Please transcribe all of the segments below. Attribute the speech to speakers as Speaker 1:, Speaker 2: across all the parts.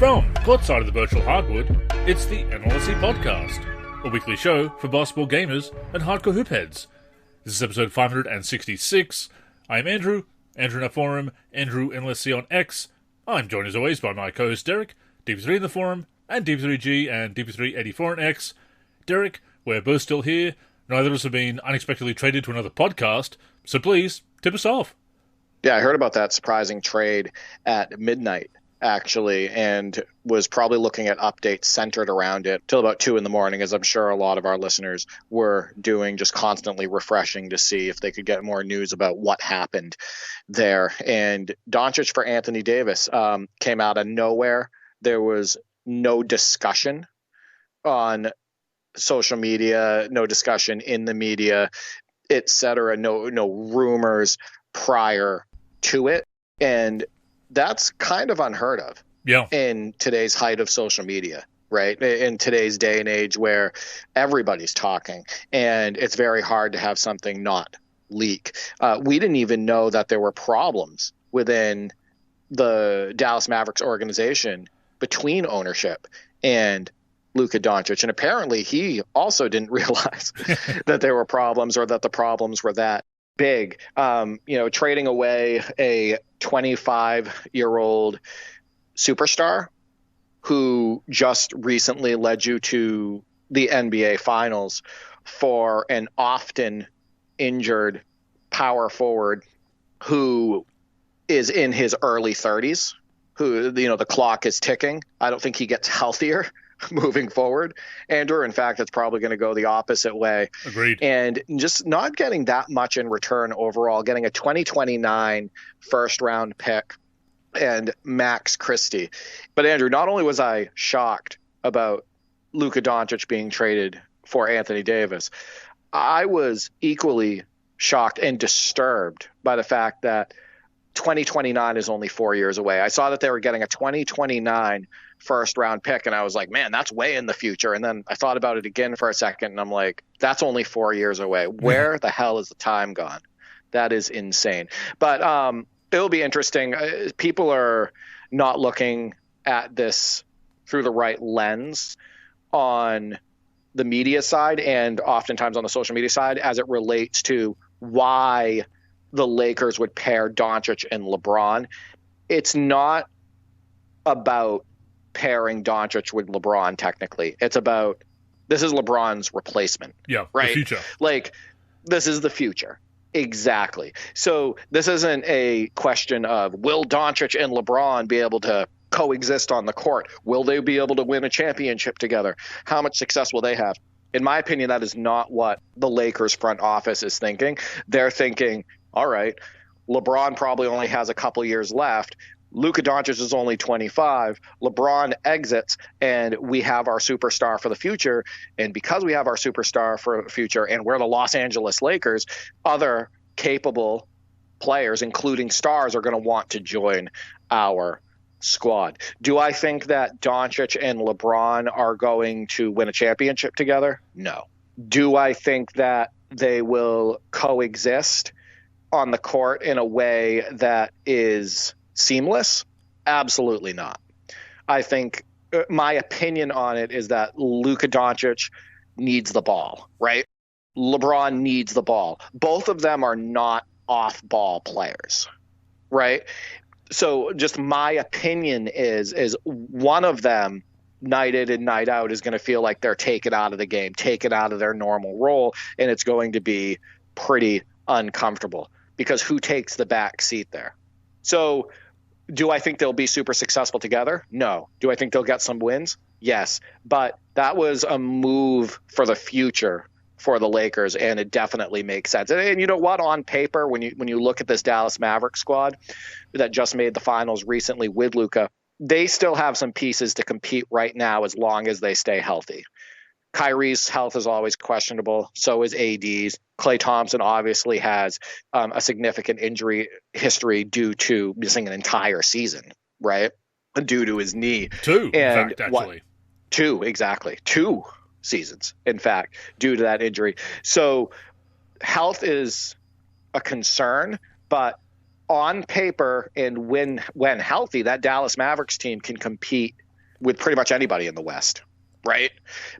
Speaker 1: From courtside of the virtual hardwood, it's the NLSC Podcast, a weekly show for basketball gamers and hardcore hoopheads. This is episode 566. I'm Andrew in our forum, Andrew NLSC on X. I'm joined as always by my co-host Derek, DP3 in the forum, and DP3G and DP384 on X. Derek, we're both still here. Neither of us have been unexpectedly traded to another podcast, so please, tip us off.
Speaker 2: Yeah, I heard about that surprising trade at midnight, actually, and was probably looking at updates centered around it till about 2 a.m, as I'm sure a lot of our listeners were doing, just constantly refreshing to see if they could get more news about what happened there. And Doncic for Anthony Davis came out of nowhere. There was no discussion on social media, no discussion in the media, etc. No rumors prior to it. And that's kind of unheard of in today's height of social media, right? In today's day and age where everybody's talking and it's very hard to have something not leak. We didn't even know that there were problems within the Dallas Mavericks organization between ownership and Luka Doncic. And apparently he also didn't realize that there were problems or that the problems were that big. Trading away a 25-year-old superstar who just recently led you to the NBA Finals for an often injured power forward who is in his early 30s, who, the clock is ticking. I don't think he gets healthier moving forward, Andrew. In fact, it's probably going to go the opposite way.
Speaker 1: Agreed.
Speaker 2: And just not getting that much in return overall, getting a 2029 first round pick and Max Christie. But Andrew, not only was I shocked about Luka Doncic being traded for Anthony Davis, I was equally shocked and disturbed by the fact that 2029 is only 4 years away. I saw that they were getting a 2029 first round pick, and I was like, man, that's way in the future. And then I thought about it again for a second, and I'm like, that's only 4 years away. Where the hell is the time gone? That is insane. But it'll be interesting. People are not looking at this through the right lens on the media side and oftentimes on the social media side as it relates to why the Lakers would pair Doncic and LeBron. It's not about pairing Doncic with LeBron, technically. It's about, this is LeBron's replacement.
Speaker 1: Yeah,
Speaker 2: right?
Speaker 1: The future.
Speaker 2: Like, this is the future. Exactly. So this isn't a question of, will Doncic and LeBron be able to coexist on the court? Will they be able to win a championship together? How much success will they have? In my opinion, that is not what the Lakers front office is thinking. They're thinking, all right, LeBron probably only has a couple years left. Luka Doncic is only 25. LeBron exits, and we have our superstar for the future. And because we have our superstar for the future, and we're the Los Angeles Lakers, other capable players, including stars, are going to want to join our squad. Do I think that Doncic and LeBron are going to win a championship together? No. Do I think that they will coexist on the court in a way that is seamless? Absolutely not. I think my opinion on it is that Luka Doncic needs the ball, right? LeBron needs the ball. Both of them are not off-ball players, right? So just my opinion is one of them night in and night out is going to feel like they're taken out of the game, taken out of their normal role, and it's going to be pretty uncomfortable because who takes the back seat there? So do I think they'll be super successful together? No. Do I think they'll get some wins? Yes. But that was a move for the future for the Lakers, and it definitely makes sense. And you know what? On paper, when you look at this Dallas Mavericks squad that just made the finals recently with Luka, they still have some pieces to compete right now as long as they stay healthy. Kyrie's health is always questionable. So is AD's. Klay Thompson obviously has a significant injury history due to missing an entire season, right? Due to his knee.
Speaker 1: Two
Speaker 2: seasons, in fact, due to that injury. So health is a concern, but on paper and when healthy, that Dallas Mavericks team can compete with pretty much anybody in the West, right?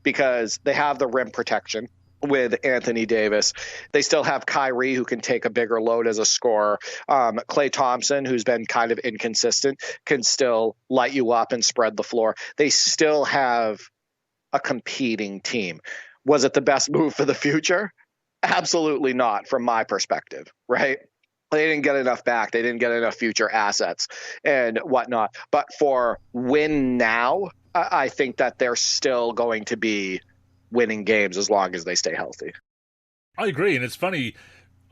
Speaker 2: Because they have the rim protection with Anthony Davis. They still have Kyrie, who can take a bigger load as a scorer. Klay Thompson, who's been kind of inconsistent, can still light you up and spread the floor. They still have a competing team. Was it the best move for the future? Absolutely not, from my perspective, right? They didn't get enough back. They didn't get enough future assets and whatnot. But for win now, I think that they're still going to be winning games as long as they stay healthy.
Speaker 1: I agree, and it's funny,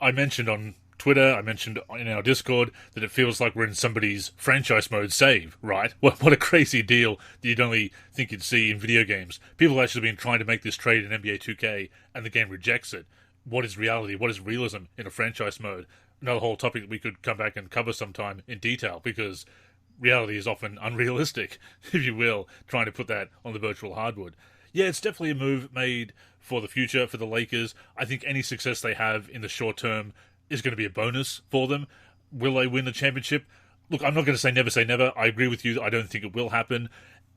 Speaker 1: I mentioned on Twitter, I mentioned in our Discord, that it feels like we're in somebody's franchise mode save, right? What a crazy deal that you'd only think you'd see in video games. People have actually been trying to make this trade in NBA 2K, and the game rejects it. What is reality? What is realism in a franchise mode? Another whole topic that we could come back and cover sometime in detail, because reality is often unrealistic, if you will, trying to put that on the virtual hardwood. Yeah, it's definitely a move made for the future for the Lakers. I think any success they have in the short term is going to be a bonus for them. Will they win the championship? Look, I'm not going to say never. I agree with you. I don't think it will happen.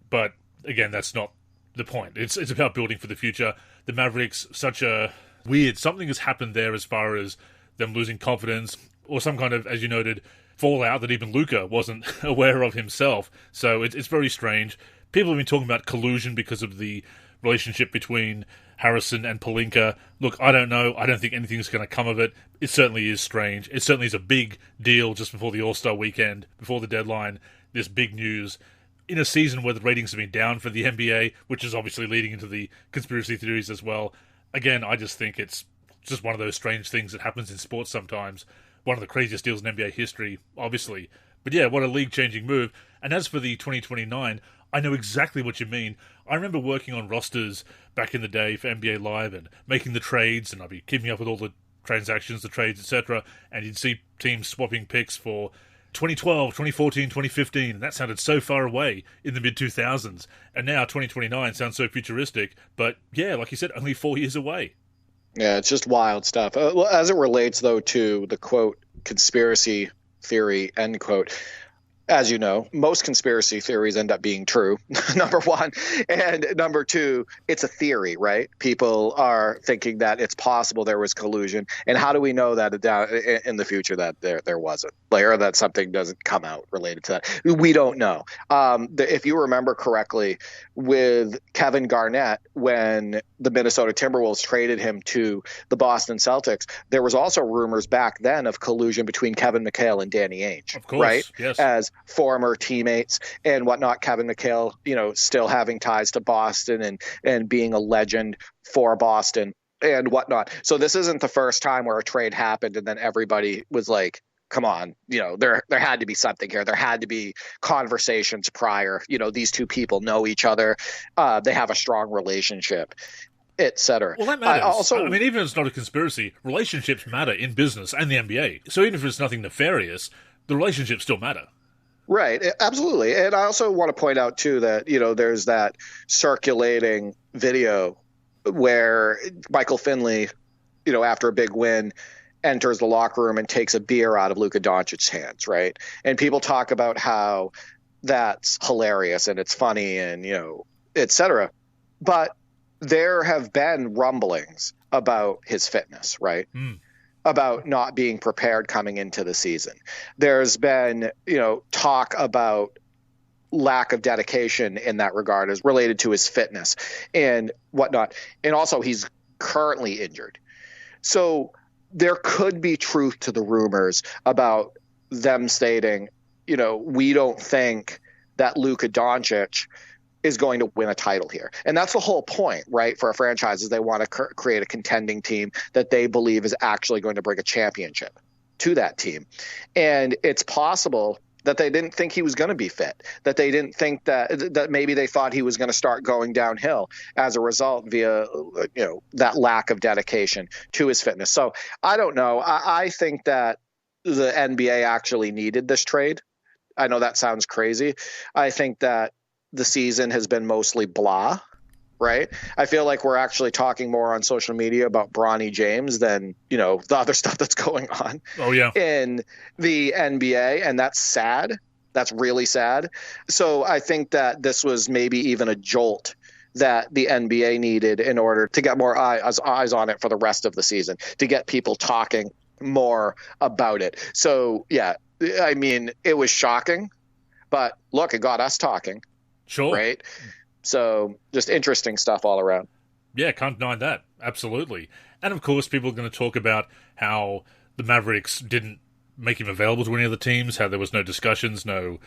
Speaker 1: But again, that's not the point. It's about building for the future. The Mavericks, such a weird, something has happened there as far as them losing confidence or some kind of, as you noted, fallout that even Luka wasn't aware of himself. So it's very strange. People have been talking about collusion because of the relationship between Harrison and Pelinka. Look, I don't know. I don't think anything's going to come of it. It certainly is strange. It certainly is a big deal just before the All-Star weekend, before the deadline, this big news. In a season where the ratings have been down for the NBA, which is obviously leading into the conspiracy theories as well. Again, I just think it's just one of those strange things that happens in sports sometimes. One of the craziest deals in NBA history, obviously. But yeah, what a league-changing move. And as for the 2029, I know exactly what you mean. I remember working on rosters back in the day for NBA Live and making the trades, and I'd be keeping up with all the transactions, the trades, etc. And you'd see teams swapping picks for 2012, 2014, 2015, and that sounded so far away in the mid-2000s. And now 2029 sounds so futuristic, but yeah, like you said, only 4 years away.
Speaker 2: Yeah, it's just wild stuff. Well, as it relates, though, to the, quote, conspiracy theory, end quote, as you know, most conspiracy theories end up being true, number one. And number two, it's a theory, right? People are thinking that it's possible there was collusion. And how do we know that in the future that there wasn't? Or that something doesn't come out related to that? We don't know. If you remember correctly, with Kevin Garnett, when the Minnesota Timberwolves traded him to the Boston Celtics, there was also rumors back then of collusion between Kevin McHale and Danny Ainge,
Speaker 1: of course,
Speaker 2: right?
Speaker 1: Yes.
Speaker 2: As former teammates and whatnot. Kevin McHale, still having ties to Boston and being a legend for Boston and whatnot. So this isn't the first time where a trade happened and then everybody was like, come on, there had to be something here. There had to be conversations prior. These two people know each other. They have a strong relationship, etc.
Speaker 1: Well, that matters. I mean, even if it's not a conspiracy, relationships matter in business and the NBA. So even if it's nothing nefarious, the relationships still matter.
Speaker 2: Right. Absolutely. And I also want to point out, too, that, there's that circulating video where Michael Finley, after a big win, enters the locker room and takes a beer out of Luka Doncic's hands. Right. And people talk about how that's hilarious and it's funny and, et cetera. But there have been rumblings about his fitness. Right. About not being prepared coming into the season. There's been, talk about lack of dedication in that regard as related to his fitness and whatnot. And also he's currently injured. So there could be truth to the rumors about them stating, we don't think that Luka Doncic is going to win a title here. And that's the whole point, right? For a franchise is they want to create a contending team that they believe is actually going to bring a championship to that team. And it's possible that they didn't think he was going to be fit, that they didn't think that maybe they thought he was going to start going downhill as a result via, that lack of dedication to his fitness. So I don't know. I think that the NBA actually needed this trade. I know that sounds crazy. I think that the season has been mostly blah, right? I feel like we're actually talking more on social media about Bronny James than, the other stuff that's going on
Speaker 1: in
Speaker 2: the NBA. And that's sad That's really sad. So I think that this was maybe even a jolt that the NBA needed in order to get more eyes on it for the rest of the season, to get people talking more about it. So, yeah, I mean, it was shocking, but look, it got us talking.
Speaker 1: Sure.
Speaker 2: Right? So just interesting stuff all around.
Speaker 1: Yeah, can't deny that. Absolutely. And of course, people are going to talk about how the Mavericks didn't make him available to any other teams, how there was no discussions, no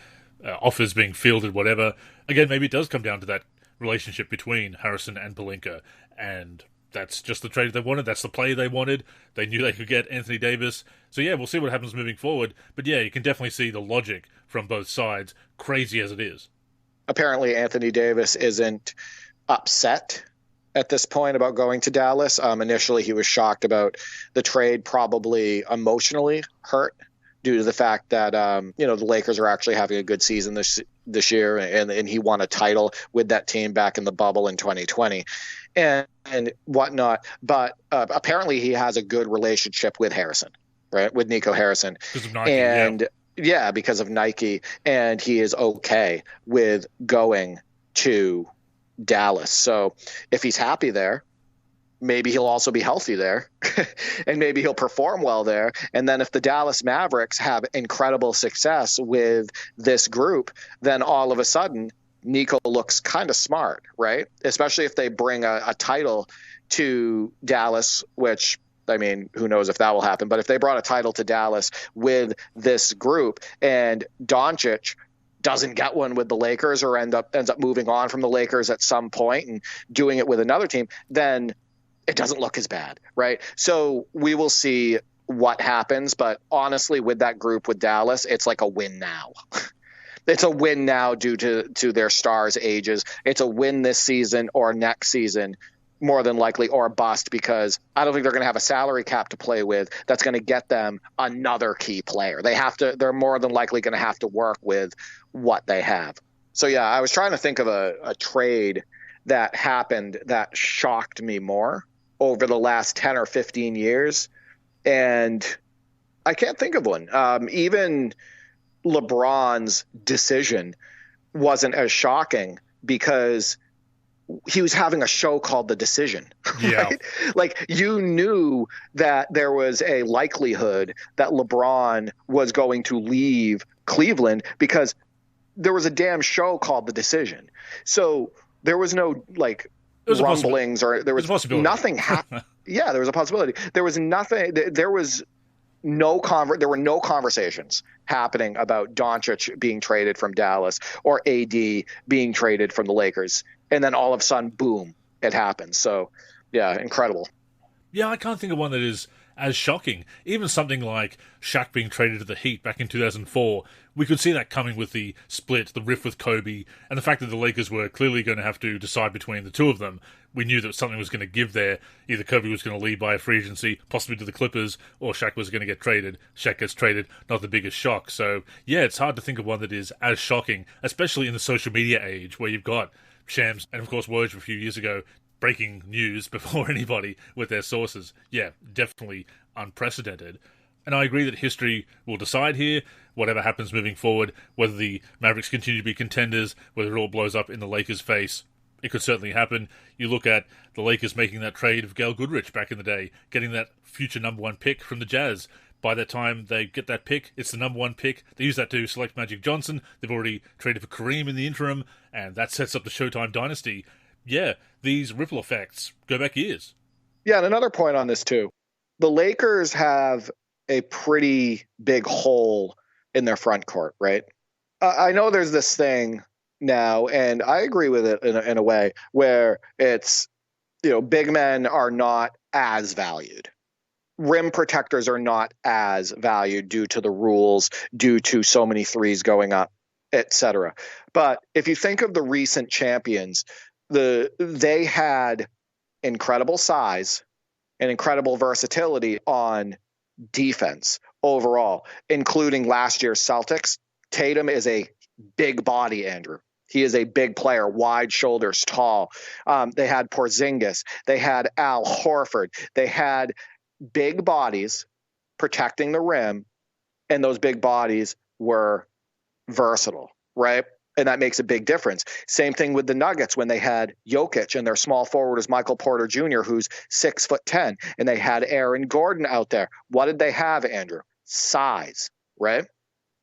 Speaker 1: offers being fielded, whatever. Again, maybe it does come down to that relationship between Harrison and Pelinka, and that's just the trade they wanted. That's the play they wanted. They knew they could get Anthony Davis. So yeah, we'll see what happens moving forward. But yeah, you can definitely see the logic from both sides, crazy as it is.
Speaker 2: Apparently, Anthony Davis isn't upset at this point about going to Dallas. Initially, he was shocked about the trade, probably emotionally hurt due to the fact that the Lakers are actually having a good season this year, and he won a title with that team back in the bubble in 2020 and whatnot. But apparently, he has a good relationship with Harrison, right? With Nico Harrison,
Speaker 1: because of Nike,
Speaker 2: yeah, because of Nike, and he is okay with going to Dallas. So if he's happy there, maybe he'll also be healthy there and maybe he'll perform well there. And then if the Dallas Mavericks have incredible success with this group, then all of a sudden Nico looks kind of smart, right? Especially if they bring a title to Dallas, which, I mean, who knows if that will happen. But if they brought a title to Dallas with this group and Doncic doesn't get one with the Lakers or ends up moving on from the Lakers at some point and doing it with another team, then it doesn't look as bad, right? So we will see what happens. But honestly, with that group with Dallas, it's like a win now. It's a win now due to their stars' ages. It's a win this season or next season, more than likely, or a bust, because I don't think they're going to have a salary cap to play with that's going to get them another key player. They're more than likely going to have to work with what they have. So yeah, I was trying to think of a trade that happened that shocked me more over the last 10 or 15 years. And I can't think of one. Even LeBron's decision wasn't as shocking because he was having a show called The Decision, right?
Speaker 1: Yeah.
Speaker 2: Like, you knew that there was a likelihood that LeBron was going to leave Cleveland because there was a damn show called The Decision. So there was no rumblings or there was nothing. Yeah, there was a possibility. There was nothing. There was no there were no conversations happening about Doncic being traded from Dallas or AD being traded from the Lakers. And then all of a sudden, boom, it happens. So, yeah, incredible.
Speaker 1: Yeah, I can't think of one that is as shocking. Even something like Shaq being traded to the Heat back in 2004, we could see that coming with the split, the rift with Kobe, and the fact that the Lakers were clearly going to have to decide between the two of them. We knew that something was going to give there. Either Kobe was going to leave by a free agency, possibly to the Clippers, or Shaq was going to get traded. Shaq gets traded, not the biggest shock. So, yeah, it's hard to think of one that is as shocking, especially in the social media age where you've got Shams and, of course, Woj a few years ago breaking news before anybody with their sources. Yeah, definitely unprecedented. And I agree that history will decide here, whatever happens moving forward, whether the Mavericks continue to be contenders, whether it all blows up in the Lakers' face. It could certainly happen. You look at the Lakers making that trade of Gail Goodrich back in the day, getting that future number one pick from the Jazz. By that time they get that pick, it's the number one pick. They use that to select Magic Johnson. They've already traded for Kareem in the interim, and that sets up the Showtime dynasty. Yeah, these ripple effects go back years.
Speaker 2: Yeah, and another point on this too. The Lakers have a pretty big hole in their front court, right? I know there's this thing now, and I agree with it in a way, where it's, big men are not as valued. Rim protectors are not as valued due to the rules, due to so many threes going up, etc. But if you think of the recent champions, they had incredible size and incredible versatility on defense overall, including last year's Celtics. Tatum is a big body, Andrew. He is a big player, wide shoulders, tall. They had Porzingis. They had Al Horford. They had big bodies protecting the rim, and those big bodies were versatile, right? And that makes a big difference. Same thing with the Nuggets when they had Jokic and their small forward is Michael Porter Jr., who's 6'10", and they had Aaron Gordon out there. What did they have, Andrew? Size, right?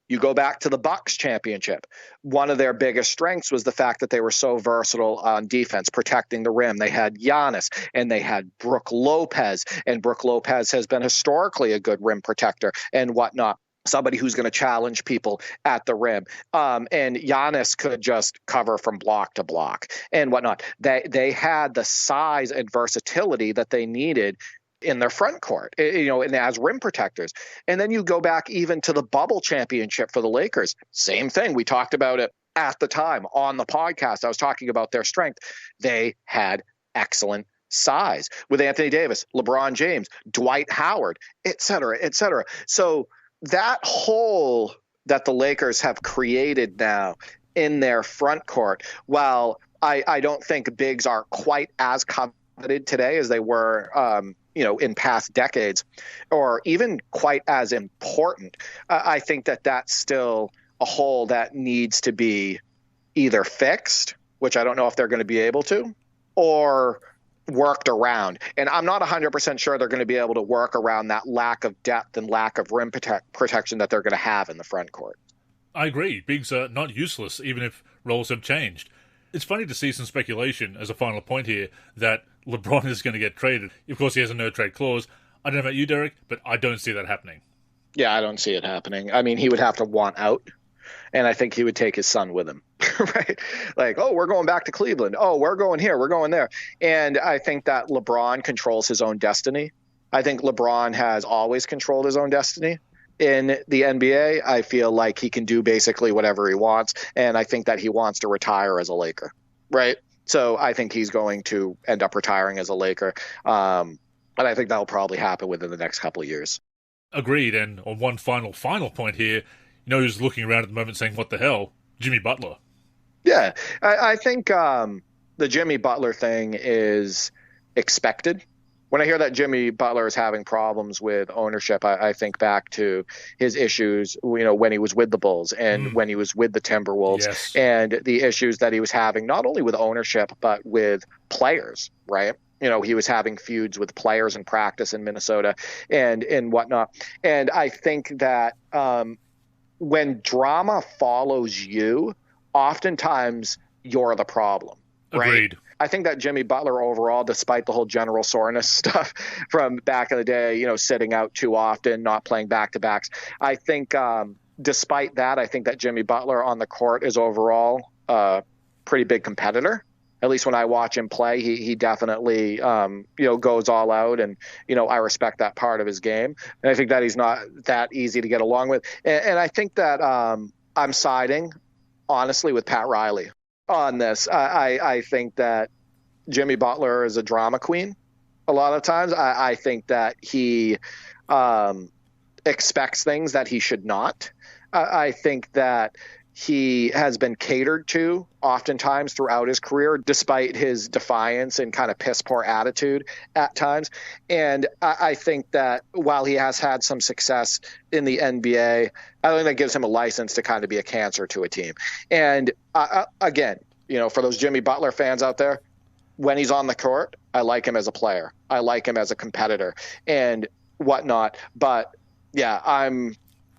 Speaker 2: You go back to the Bucks championship. One of their biggest strengths was the fact that they were so versatile on defense, protecting the rim. They had Giannis and they had Brook Lopez, and Brook Lopez has been historically a good rim protector and whatnot. Somebody who's going to challenge people at the rim. And Giannis could just cover from block to block and whatnot. They had the size and versatility that they needed in their front court, and as rim protectors. And then you go back even to the bubble championship for the Lakers. Same thing. We talked about it at the time on the podcast. I was talking about their strength. They had excellent size with Anthony Davis, LeBron James, Dwight Howard, et cetera, et cetera. So that hole that the Lakers have created now in their front court, while I don't think bigs are quite as coveted today as they were, in past decades, or even quite as important, I think that that's still a hole that needs to be either fixed, which I don't know if they're going to be able to, or worked around. And I'm not 100% sure they're going to be able to work around that lack of depth and lack of rim protection that they're going to have in the front court.
Speaker 1: I agree. Bigs are not useless, even if roles have changed. It's funny to see some speculation, as a final point here, that LeBron is going to get traded. Of course, he has a no-trade clause. I don't know about you, Derek, but I don't see that happening.
Speaker 2: Yeah, I don't see it happening. I mean, he would have to want out, and I think he would take his son with him, right? Like, oh, we're going back to Cleveland. Oh, we're going here. We're going there. And I think that LeBron controls his own destiny. I think LeBron has always controlled his own destiny. In the NBA, I feel like he can do basically whatever he wants, and I think that he wants to retire as a Laker, right? So I think he's going to end up retiring as a Laker, but I think that'll probably happen within the next couple of years.
Speaker 1: Agreed, and on one final point here, who's looking around at the moment saying, what the hell? Jimmy Butler.
Speaker 2: Yeah, I think the Jimmy Butler thing is expected. When I hear that Jimmy Butler is having problems with ownership, I think back to his issues, when he was with the Bulls and when he was with the Timberwolves,
Speaker 1: yes,
Speaker 2: and the issues that he was having, not only with ownership, but with players, right? He was having feuds with players in practice in Minnesota and whatnot. And I think that when drama follows you, oftentimes you're the problem, right?
Speaker 1: Agreed.
Speaker 2: I think that Jimmy Butler overall, despite the whole general soreness stuff from back in the day, sitting out too often, not playing back-to-backs, I think despite that, I think that Jimmy Butler on the court is overall a pretty big competitor. At least when I watch him play, he definitely, goes all out, and, I respect that part of his game. And I think that he's not that easy to get along with. And I think that I'm siding, honestly, with Pat Riley on this. I think that Jimmy Butler is a drama queen a lot of times. I think that he expects things that he should not. I think that he has been catered to oftentimes throughout his career, despite his defiance and kind of piss poor attitude at times. And I think that while he has had some success in the NBA, I don't think that gives him a license to kind of be a cancer to a team. And again, for those Jimmy Butler fans out there, when he's on the court, I like him as a player. I like him as a competitor and whatnot. But yeah, I'm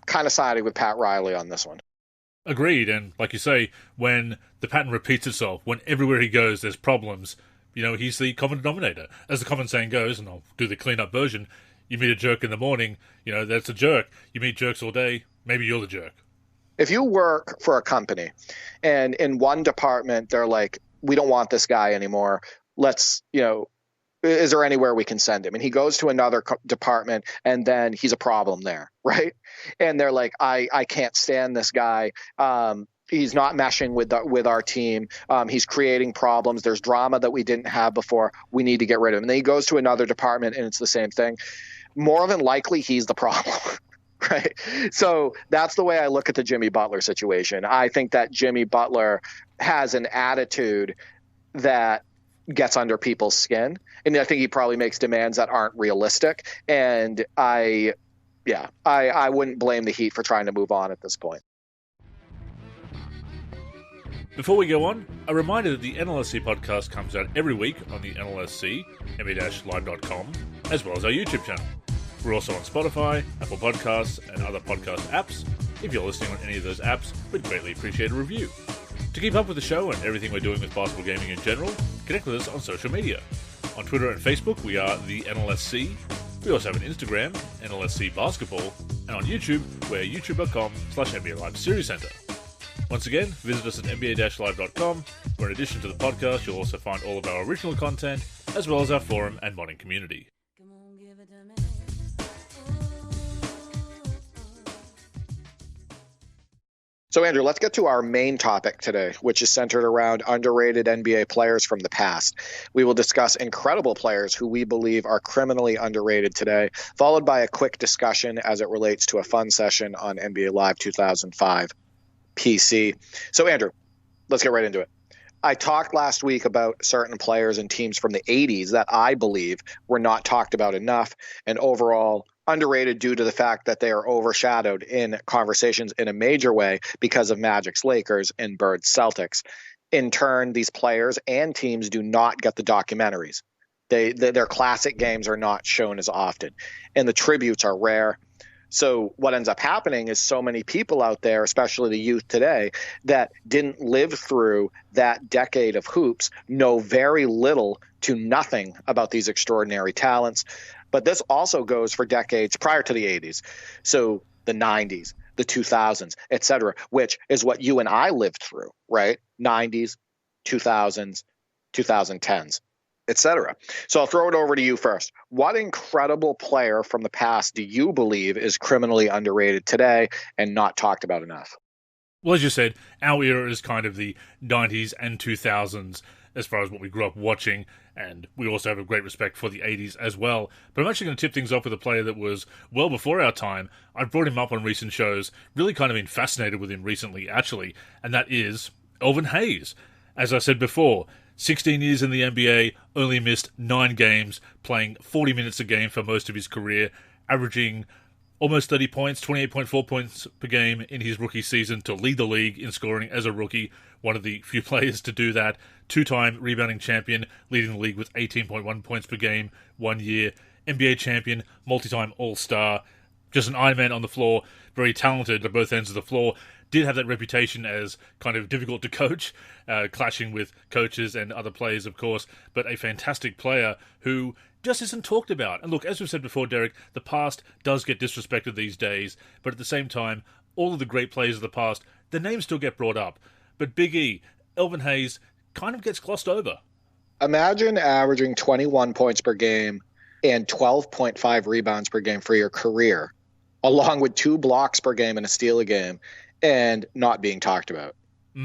Speaker 2: kind of siding with Pat Riley on this one.
Speaker 1: Agreed, and like you say, when the pattern repeats itself, when everywhere he goes there's problems, he's the common denominator. As the common saying goes, and I'll do the clean-up version, you meet a jerk in the morning, that's a jerk. You meet jerks all day, maybe you're the jerk.
Speaker 2: If you work for a company, and in one department they're like, we don't want this guy anymore, let's, is there anywhere we can send him? And he goes to another department, and then he's a problem there, right? And they're like, I can't stand this guy. He's not meshing with our team. He's creating problems. There's drama that we didn't have before. We need to get rid of him. And then he goes to another department, and it's the same thing. More than likely, he's the problem. Right. So that's the way I look at the Jimmy Butler situation. I think that Jimmy Butler has an attitude that gets under people's skin. And I think he probably makes demands that aren't realistic. And I wouldn't blame the Heat for trying to move on at this point.
Speaker 1: Before we go on, a reminder that the NLSC podcast comes out every week on the NLSC, nba-live.com, as well as our YouTube channel. We're also on Spotify, Apple Podcasts, and other podcast apps. If you're listening on any of those apps, we'd greatly appreciate a review. To keep up with the show and everything we're doing with basketball gaming in general, connect with us on social media. On Twitter and Facebook, we are the NLSC. We also have an Instagram, NLSC Basketball, and on YouTube, we're youtube.com/NBA Live Series Center. Once again, visit us at nba-live.com, where in addition to the podcast, you'll also find all of our original content, as well as our forum and modding community.
Speaker 2: So, Andrew, let's get to our main topic today, which is centered around underrated NBA players from the past. We will discuss incredible players who we believe are criminally underrated today, followed by a quick discussion as it relates to a fun session on NBA Live 2005 PC. So, Andrew, let's get right into it. I talked last week about certain players and teams from the 80s that I believe were not talked about enough and overall underrated due to the fact that they are overshadowed in conversations in a major way because of Magic's Lakers and Bird's Celtics. In turn, these players and teams do not get the documentaries. Their classic games are not shown as often, and the tributes are rare. So what ends up happening is so many people out there, especially the youth today, that didn't live through that decade of hoops, know very little to nothing about these extraordinary talents. But this also goes for decades prior to the 80s. So the 90s, the 2000s, et cetera, which is what you and I lived through, right? 90s, 2000s, 2010s. Etc. So I'll throw it over to you first. What incredible player from the past do you believe is criminally underrated today and not talked about enough?
Speaker 1: Well, as you said, our era is kind of the 90s and 2000s as far as what we grew up watching, and we also have a great respect for the 80s as well. But I'm actually going to tip things off with a player that was well before our time. I've brought him up on recent shows, really kind of been fascinated with him recently, actually, and that is Elvin Hayes. As I said before, 16 years in the NBA, only missed 9 games, playing 40 minutes a game for most of his career, averaging almost 30 points, 28.4 points per game in his rookie season to lead the league in scoring as a rookie, one of the few players to do that, 2-time rebounding champion, leading the league with 18.1 points per game 1 year, NBA champion, multi-time All-Star, just an Iron Man on the floor, very talented at both ends of the floor. Did have that reputation as kind of difficult to coach, clashing with coaches and other players, of course, but a fantastic player who just isn't talked about. And look, as we've said before, Derek, the past does get disrespected these days, but at the same time, all of the great players of the past, their names still get brought up. But Big E, Elvin Hayes, kind of gets glossed over.
Speaker 2: Imagine averaging 21 points per game and 12.5 rebounds per game for your career, along with 2 blocks per game and a steal a game, and not being talked about,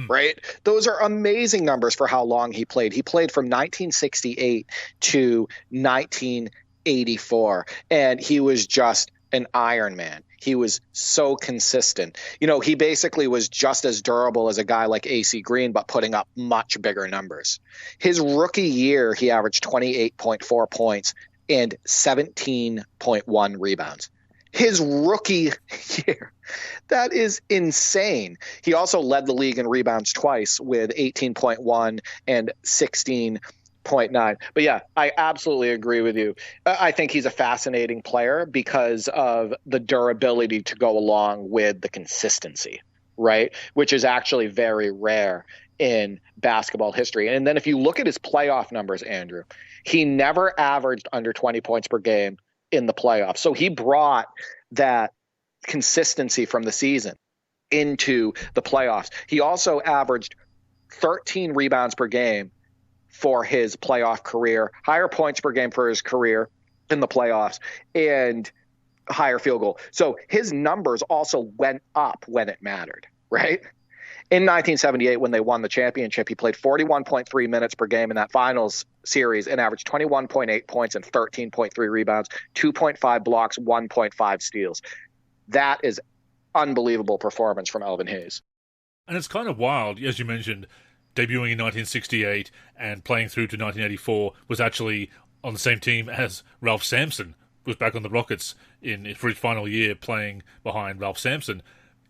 Speaker 2: right? Those are amazing numbers for how long he played. He played from 1968 to 1984, and he was just an Iron Man. He was so consistent. You know, he basically was just as durable as a guy like AC Green, but putting up much bigger numbers. His rookie year, he averaged 28.4 points and 17.1 rebounds. His rookie year. That is insane. He also led the league in rebounds twice with 18.1 and 16.9. But yeah, I absolutely agree with you. I think he's a fascinating player because of the durability to go along with the consistency, right? Which is actually very rare in basketball history. And then if you look at his playoff numbers, Andrew, he never averaged under 20 points per game in the playoffs. So he brought that consistency from the season into the playoffs. He also averaged 13 rebounds per game for his playoff career, higher points per game for his career in the playoffs, and higher field goal. So his numbers also went up when it mattered, right? In 1978, when they won the championship, he played 41.3 minutes per game in that finals series and averaged 21.8 points and 13.3 rebounds, 2.5 blocks, 1.5 steals. That is unbelievable performance from Elvin Hayes.
Speaker 1: And it's kind of wild, as you mentioned, debuting in 1968 and playing through to 1984, was actually on the same team as Ralph Sampson, was back on the Rockets for his final year playing behind Ralph Sampson.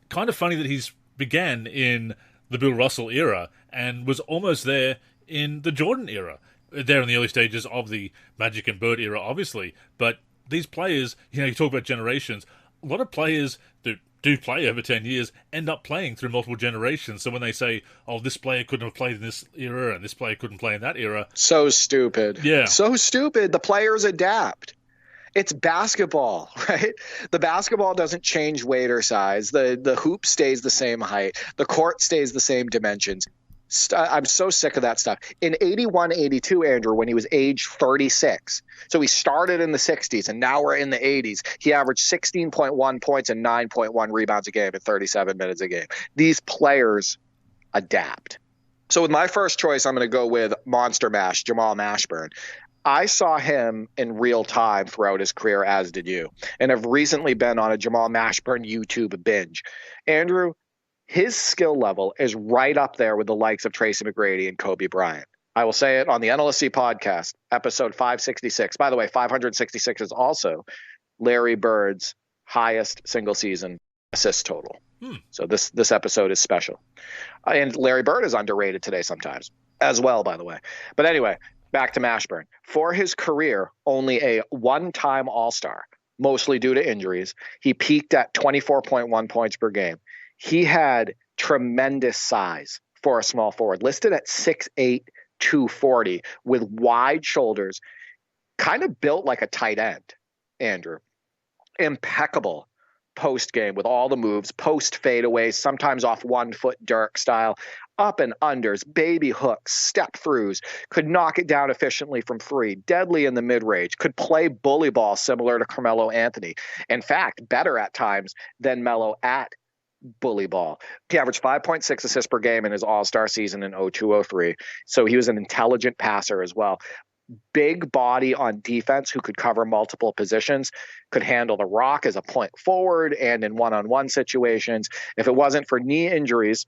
Speaker 1: Kind of funny that he's began in the Bill Russell era and was almost there in the Jordan era. There in the early stages of the Magic and Bird era, obviously. But these players, you talk about generations, a lot of players that do play over 10 years end up playing through multiple generations. So when they say, oh, this player couldn't have played in this era and this player couldn't play in that era.
Speaker 2: So stupid.
Speaker 1: Yeah.
Speaker 2: So stupid. The players adapt. It's basketball, right? The basketball doesn't change weight or size. The hoop stays the same height. The court stays the same dimensions. I'm so sick of that stuff. In 81, 82, Andrew, when he was age 36, so he started in the 60s and now we're in the 80s, he averaged 16.1 points and 9.1 rebounds a game in 37 minutes a game. These players adapt. So with my first choice, I'm going to go with Monster Mash, Jamal Mashburn. I saw him in real time throughout his career, as did you, and have recently been on a Jamal Mashburn YouTube binge. Andrew, his skill level is right up there with the likes of Tracy McGrady and Kobe Bryant. I will say it on the NLSC Podcast, episode 566. By the way, 566 is also Larry Bird's highest single-season assist total. So this episode is special. And Larry Bird is underrated today sometimes as well, by the way. But anyway, back to Mashburn. For his career, only a one-time All-Star, mostly due to injuries. He peaked at 24.1 points per game. He had tremendous size for a small forward, listed at 6'8", 240, with wide shoulders, kind of built like a tight end, Andrew. Impeccable post game with all the moves, post fadeaways, sometimes off 1 foot Dirk style, up and unders, baby hooks, step throughs, could knock it down efficiently from three, deadly in the mid-range, could play bully ball similar to Carmelo Anthony. In fact, better at times than Melo at bully ball. He averaged 5.6 assists per game in his all-star season in 02-03. So he was an intelligent passer as well. Big body on defense who could cover multiple positions, could handle the rock as a point forward and in one-on-one situations. If it wasn't for knee injuries,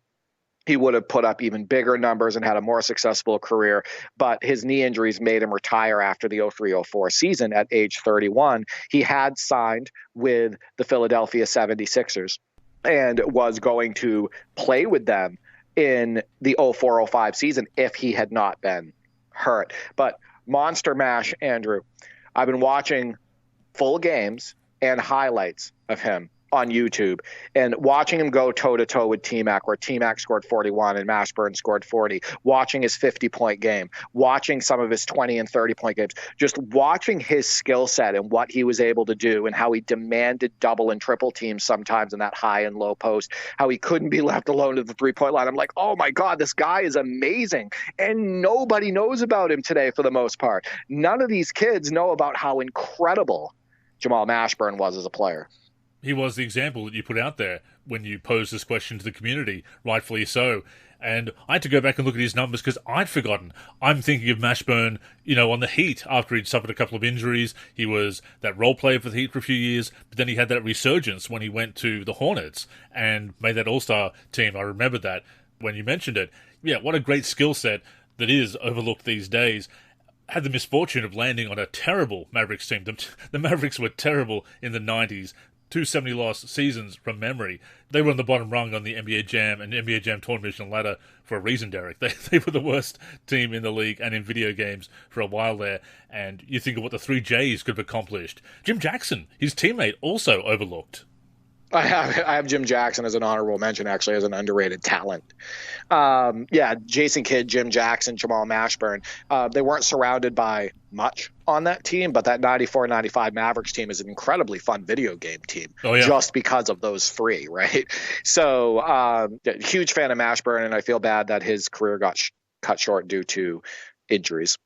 Speaker 2: he would have put up even bigger numbers and had a more successful career. But his knee injuries made him retire after the 03-04 season at age 31. He had signed with the Philadelphia 76ers. And was going to play with them in the 04-05 season if he had not been hurt. But Monster Mash, Andrew, I've been watching full games and highlights of him on YouTube and watching him go toe-to-toe with T-Mac, where T-Mac scored 41 and Mashburn scored 40, watching his 50-point game, watching some of his 20 and 30-point games, just watching his skill set and what he was able to do and how he demanded double and triple teams sometimes in that high and low post, how he couldn't be left alone at the three-point line. I'm like, oh my God, this guy is amazing. And nobody knows about him today for the most part. None of these kids know about how incredible Jamal Mashburn was as a player.
Speaker 1: He was the example that you put out there when you posed this question to the community, rightfully so. And I had to go back and look at his numbers because I'd forgotten. I'm thinking of Mashburn, on the Heat after he'd suffered a couple of injuries. He was that role player for the Heat for a few years, but then he had that resurgence when he went to the Hornets and made that All-Star team. I remember that when you mentioned it. Yeah, what a great skill set that is overlooked these days. Had the misfortune of landing on a terrible Mavericks team. The Mavericks were terrible in the 90s. 270 loss seasons from memory. They were on the bottom rung on the NBA Jam and NBA Jam tournament ladder for a reason, Derek. They were the worst team in the league and in video games for a while there. And you think of what the 3Js could have accomplished. Jim Jackson, his teammate, also overlooked.
Speaker 2: I have Jim Jackson as an honorable mention, actually, as an underrated talent. Jason Kidd, Jim Jackson, Jamal Mashburn. They weren't surrounded by much on that team, but that 94-95 Mavericks team is an incredibly fun video game team just because of those three, right? So huge fan of Mashburn, and I feel bad that his career got cut short due to injuries.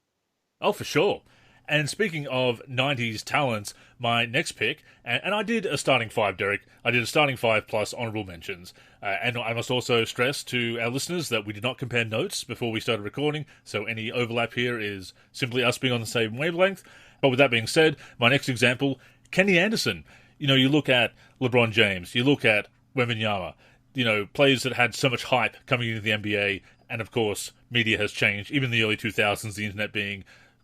Speaker 1: Oh, for sure. And speaking of 90s talents, my next pick, and I did a starting five, Derek. I did a starting five plus honourable mentions. And I must also stress to our listeners that we did not compare notes before we started recording, so any overlap here is simply us being on the same wavelength. But with that being said, my next example, Kenny Anderson. You look at LeBron James, you look at Wembanyama, players that had so much hype coming into the NBA, and of course, media has changed. Even in the early 2000s, the internet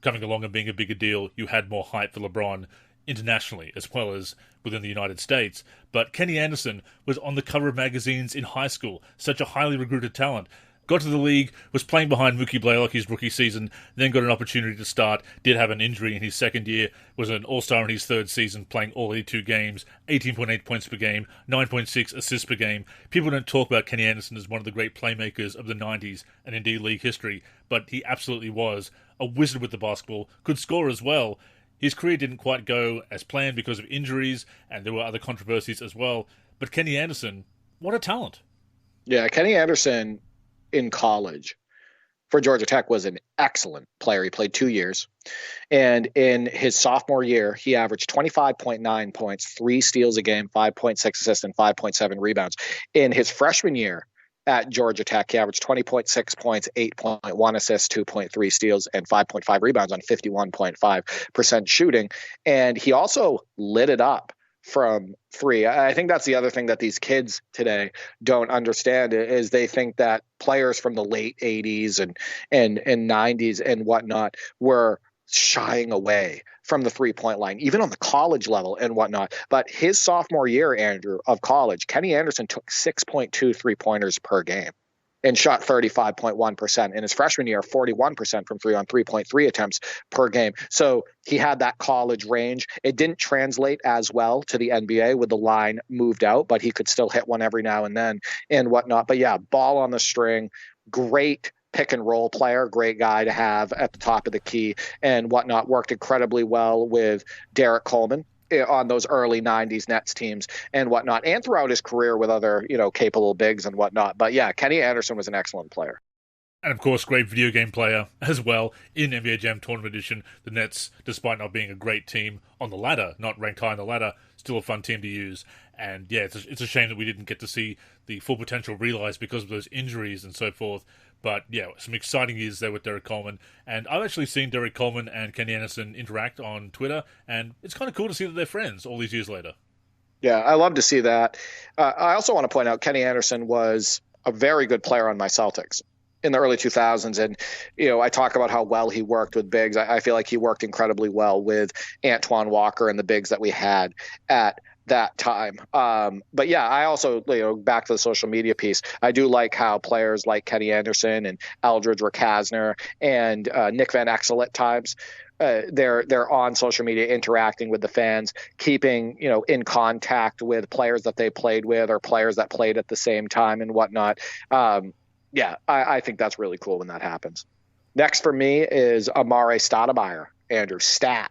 Speaker 1: coming along and being a bigger deal, you had more hype for LeBron internationally as well as within the United States. But Kenny Anderson was on the cover of magazines in high school, such a highly recruited talent. Got to the league, was playing behind Mookie Blaylock his rookie season, then got an opportunity to start, did have an injury in his second year, was an all-star in his third season, playing all 82 games, 18.8 points per game, 9.6 assists per game. People don't talk about Kenny Anderson as one of the great playmakers of the 90s and indeed league history, but he absolutely was a wizard with the basketball, could score as well. His career didn't quite go as planned because of injuries, and there were other controversies as well. But Kenny Anderson, what a talent.
Speaker 2: Yeah, Kenny Anderson in college for Georgia Tech was an excellent player. He played 2 years. And in his sophomore year, he averaged 25.9 points, 3 steals a game, 5.6 assists, and 5.7 rebounds. In his freshman year at Georgia Tech, he averaged 20.6 points, 8.1 assists, 2.3 steals, and 5.5 rebounds on 51.5% shooting. And he also lit it up from three. I think that's the other thing that these kids today don't understand is they think that players from the late 80s and 90s and whatnot were shying away from the three-point line, even on the college level and whatnot. But his sophomore year, Andrew, of college, Kenny Anderson took 6.2 three-pointers per game and shot 35.1%. In his freshman year, 41% from three on 3.3 attempts per game. So he had that college range. It didn't translate as well to the NBA with the line moved out, but he could still hit one every now and then and whatnot. But yeah, ball on the string, great pick and roll player, great guy to have at the top of the key and whatnot. Worked incredibly well with Derek Coleman on those early 90s Nets teams and whatnot, and throughout his career with other, capable bigs and whatnot. But yeah, Kenny Anderson was an excellent player.
Speaker 1: And of course, great video game player as well in NBA Jam Tournament Edition. The Nets, despite not being a great team on the ladder, not ranked high on the ladder, still a fun team to use. And yeah, it's a shame that we didn't get to see the full potential realized because of those injuries and so forth. But yeah, some exciting years there with Derek Coleman. And I've actually seen Derek Coleman and Kenny Anderson interact on Twitter, and it's kind of cool to see that they're friends all these years later.
Speaker 2: Yeah, I love to see that. I also want to point out Kenny Anderson was a very good player on my Celtics in the early 2000s. And, I talk about how well he worked with bigs. I feel like he worked incredibly well with Antoine Walker and the bigs that we had at that time. But yeah, I also, back to the social media piece, I do like how players like Kenny Anderson and Eldridge Rakasner and Nick Van Exel at times, they're on social media interacting with the fans, keeping, in contact with players that they played with or players that played at the same time and whatnot. Yeah, I think that's really cool when that happens. Next for me is Amare Stoudemire, Andrew Stat.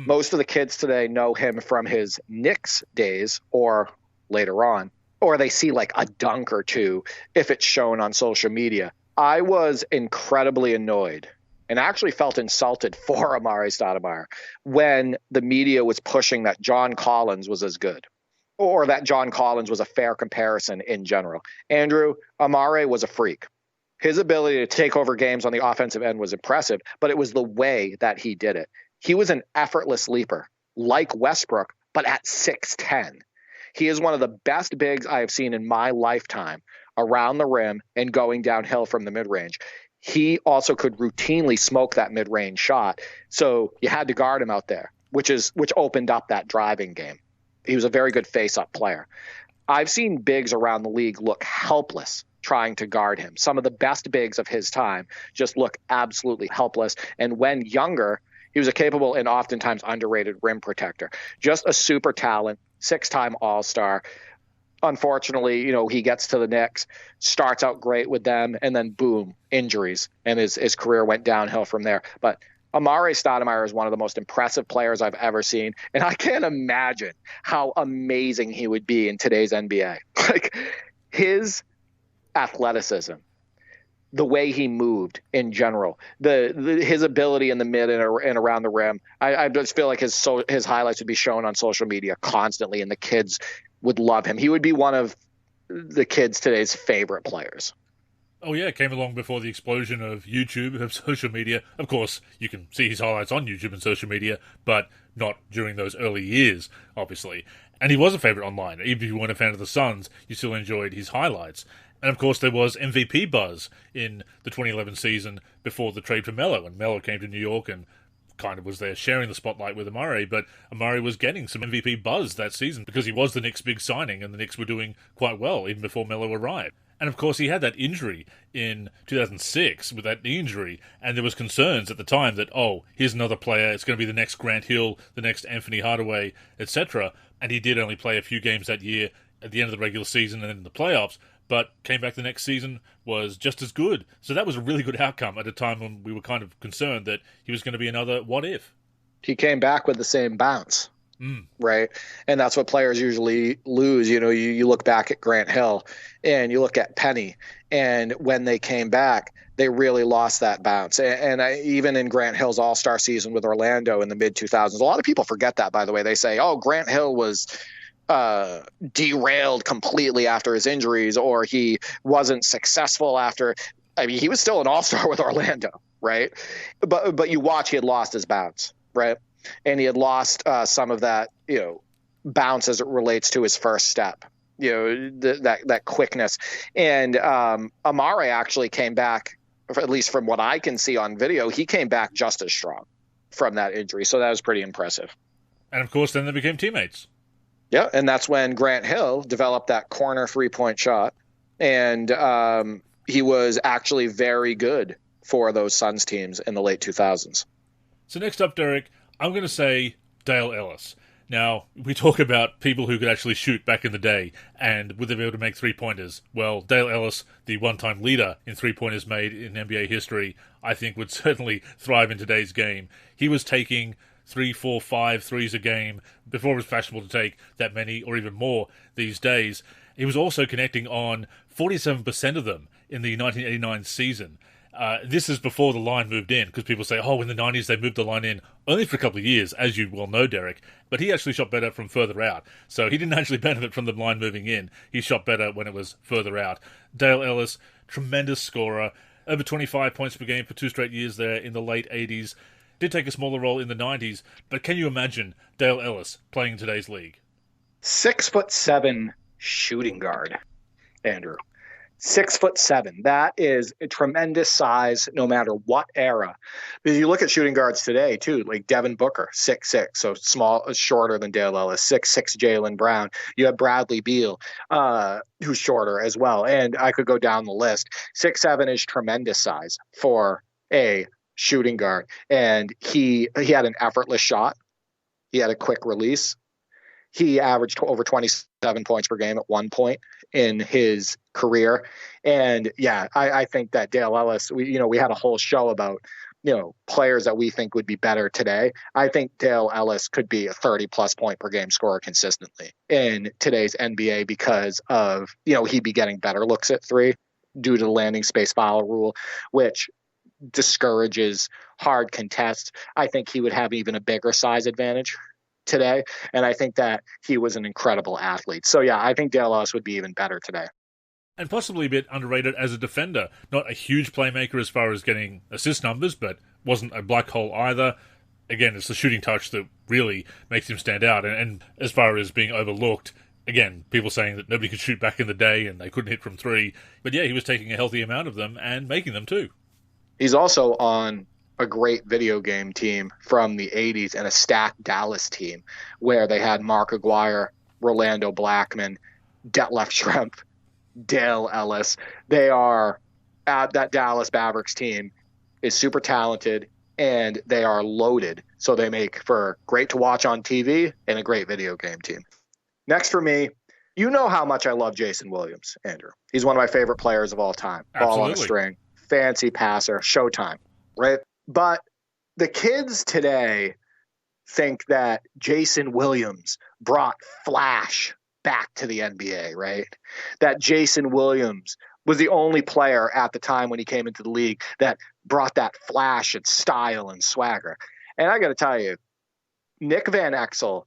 Speaker 2: Most of the kids today know him from his Knicks days or later on, or they see like a dunk or two if it's shown on social media. I was incredibly annoyed and actually felt insulted for Amare Stoudemire when the media was pushing that John Collins was as good, or that John Collins was a fair comparison in general. Andrew, Amare was a freak. His ability to take over games on the offensive end was impressive, but it was the way that he did it. He was an effortless leaper, like Westbrook, but at 6'10". He is one of the best bigs I have seen in my lifetime around the rim and going downhill from the mid-range. He also could routinely smoke that mid-range shot, so you had to guard him out there, which opened up that driving game. He was a very good face-up player. I've seen bigs around the league look helpless trying to guard him. Some of the best bigs of his time just look absolutely helpless. And when younger, he was a capable and oftentimes underrated rim protector. Just a super talent, 6-time All-Star. Unfortunately, he gets to the Knicks, starts out great with them, and then boom, injuries. And his career went downhill from there. But Amare Stoudemire is one of the most impressive players I've ever seen. And I can't imagine how amazing he would be in today's NBA. Like his athleticism, the way he moved in general, his ability in the mid and around the rim. I just feel like his highlights would be shown on social media constantly, and the kids would love him. He would be one of the kids today's favorite players.
Speaker 1: Oh yeah, it came along before the explosion of YouTube, of social media. Of course, you can see his highlights on YouTube and social media, but not during those early years, obviously. And he was a favorite online. Even if you weren't a fan of the Suns, you still enjoyed his highlights. And of course, there was MVP buzz in the 2011 season before the trade for Melo, and Melo came to New York and kind of was there sharing the spotlight with Amare, but Amare was getting some MVP buzz that season because he was the Knicks' big signing, and the Knicks were doing quite well even before Melo arrived. And of course, he had that injury in 2006 with that knee injury, and there was concerns at the time that, oh, here's another player, it's going to be the next Grant Hill, the next Anthony Hardaway, etc. And he did only play a few games that year at the end of the regular season and then in the playoffs, but came back the next season, was just as good. So that was a really good outcome at a time when we were kind of concerned that he was going to be another what if.
Speaker 2: He came back with the same bounce. Right. And that's what players usually lose. You look back at Grant Hill and you look at Penny, and when they came back, they really lost that bounce. And even in Grant Hill's all-star season with Orlando in the mid-2000s, a lot of people forget that, by the way. They say, oh, Grant Hill was derailed completely after his injuries, or he wasn't successful after. I mean, he was still an all-star with Orlando, right? But you watch, he had lost his bounce, right? And he had lost some of that, bounce as it relates to his first step, that quickness. And Amare actually came back, at least from what I can see on video, he came back just as strong from that injury. So that was pretty impressive.
Speaker 1: And of course, then they became teammates.
Speaker 2: Yeah, and that's when Grant Hill developed that corner three-point shot. And he was actually very good for those Suns teams in the late 2000s.
Speaker 1: So next up, Derek, I'm going to say Dale Ellis. Now, we talk about people who could actually shoot back in the day, and would they be able to make three-pointers? Well, Dale Ellis, the one-time leader in three-pointers made in NBA history, I think would certainly thrive in today's game. He was taking 3, 4, 5 threes a game before it was fashionable to take that many or even more these days. He was also connecting on 47% of them in the 1989 season. This is before the line moved in, because people say, oh, in the 90s they moved the line in only for a couple of years, as you well know, Derek. But he actually shot better from further out. So he didn't actually benefit from the line moving in. He shot better when it was further out. Dale Ellis, tremendous scorer, over 25 points per game for 2 straight years there in the late 80s. Did take a smaller role in the 90s, but can you imagine Dale Ellis playing in today's league?
Speaker 2: 6'7" shooting guard, Andrew. 6'7". That is a tremendous size, no matter what era. Because you look at shooting guards today too, like Devin Booker, 6'6", so small, shorter than Dale Ellis. 6'6" Jaylen Brown. You have Bradley Beal, who's shorter as well, and I could go down the list. 6'7" is tremendous size for a shooting guard, and he had an effortless shot. He had a quick release. He averaged over 27 points per game at one point in his career. And yeah, I think that Dale Ellis, we had a whole show about, players that we think would be better today. I think Dale Ellis could be a 30-plus point per game scorer consistently in today's NBA because of, he'd be getting better looks at three due to the landing space foul rule, which discourages hard contests. I think he would have even a bigger size advantage today, and I think that he was an incredible athlete. So yeah, I think Dale Ellis would be even better today.
Speaker 1: And possibly a bit underrated as a defender. Not a huge playmaker as far as getting assist numbers, but wasn't a black hole either. Again, it's the shooting touch that really makes him stand out. And as far as being overlooked, again, people saying that nobody could shoot back in the day and they couldn't hit from three. But yeah, he was taking a healthy amount of them and making them too.
Speaker 2: He's also on a great video game team from the 80s and a stacked Dallas team where they had Mark Aguirre, Rolando Blackman, Detlef Schrempf, Dale Ellis. They are that Dallas Mavericks team is super talented and they are loaded. So they make for great to watch on TV and a great video game team. Next for me, you know how much I love Jason Williams, Andrew. He's one of my favorite players of all time.
Speaker 1: Absolutely.
Speaker 2: Ball on a string, fancy passer, showtime, right? But the kids today think that Jason Williams brought flash back to the NBA, right? That Jason Williams was the only player at the time when he came into the league that brought that flash and style and swagger. And I got to tell you, Nick Van Exel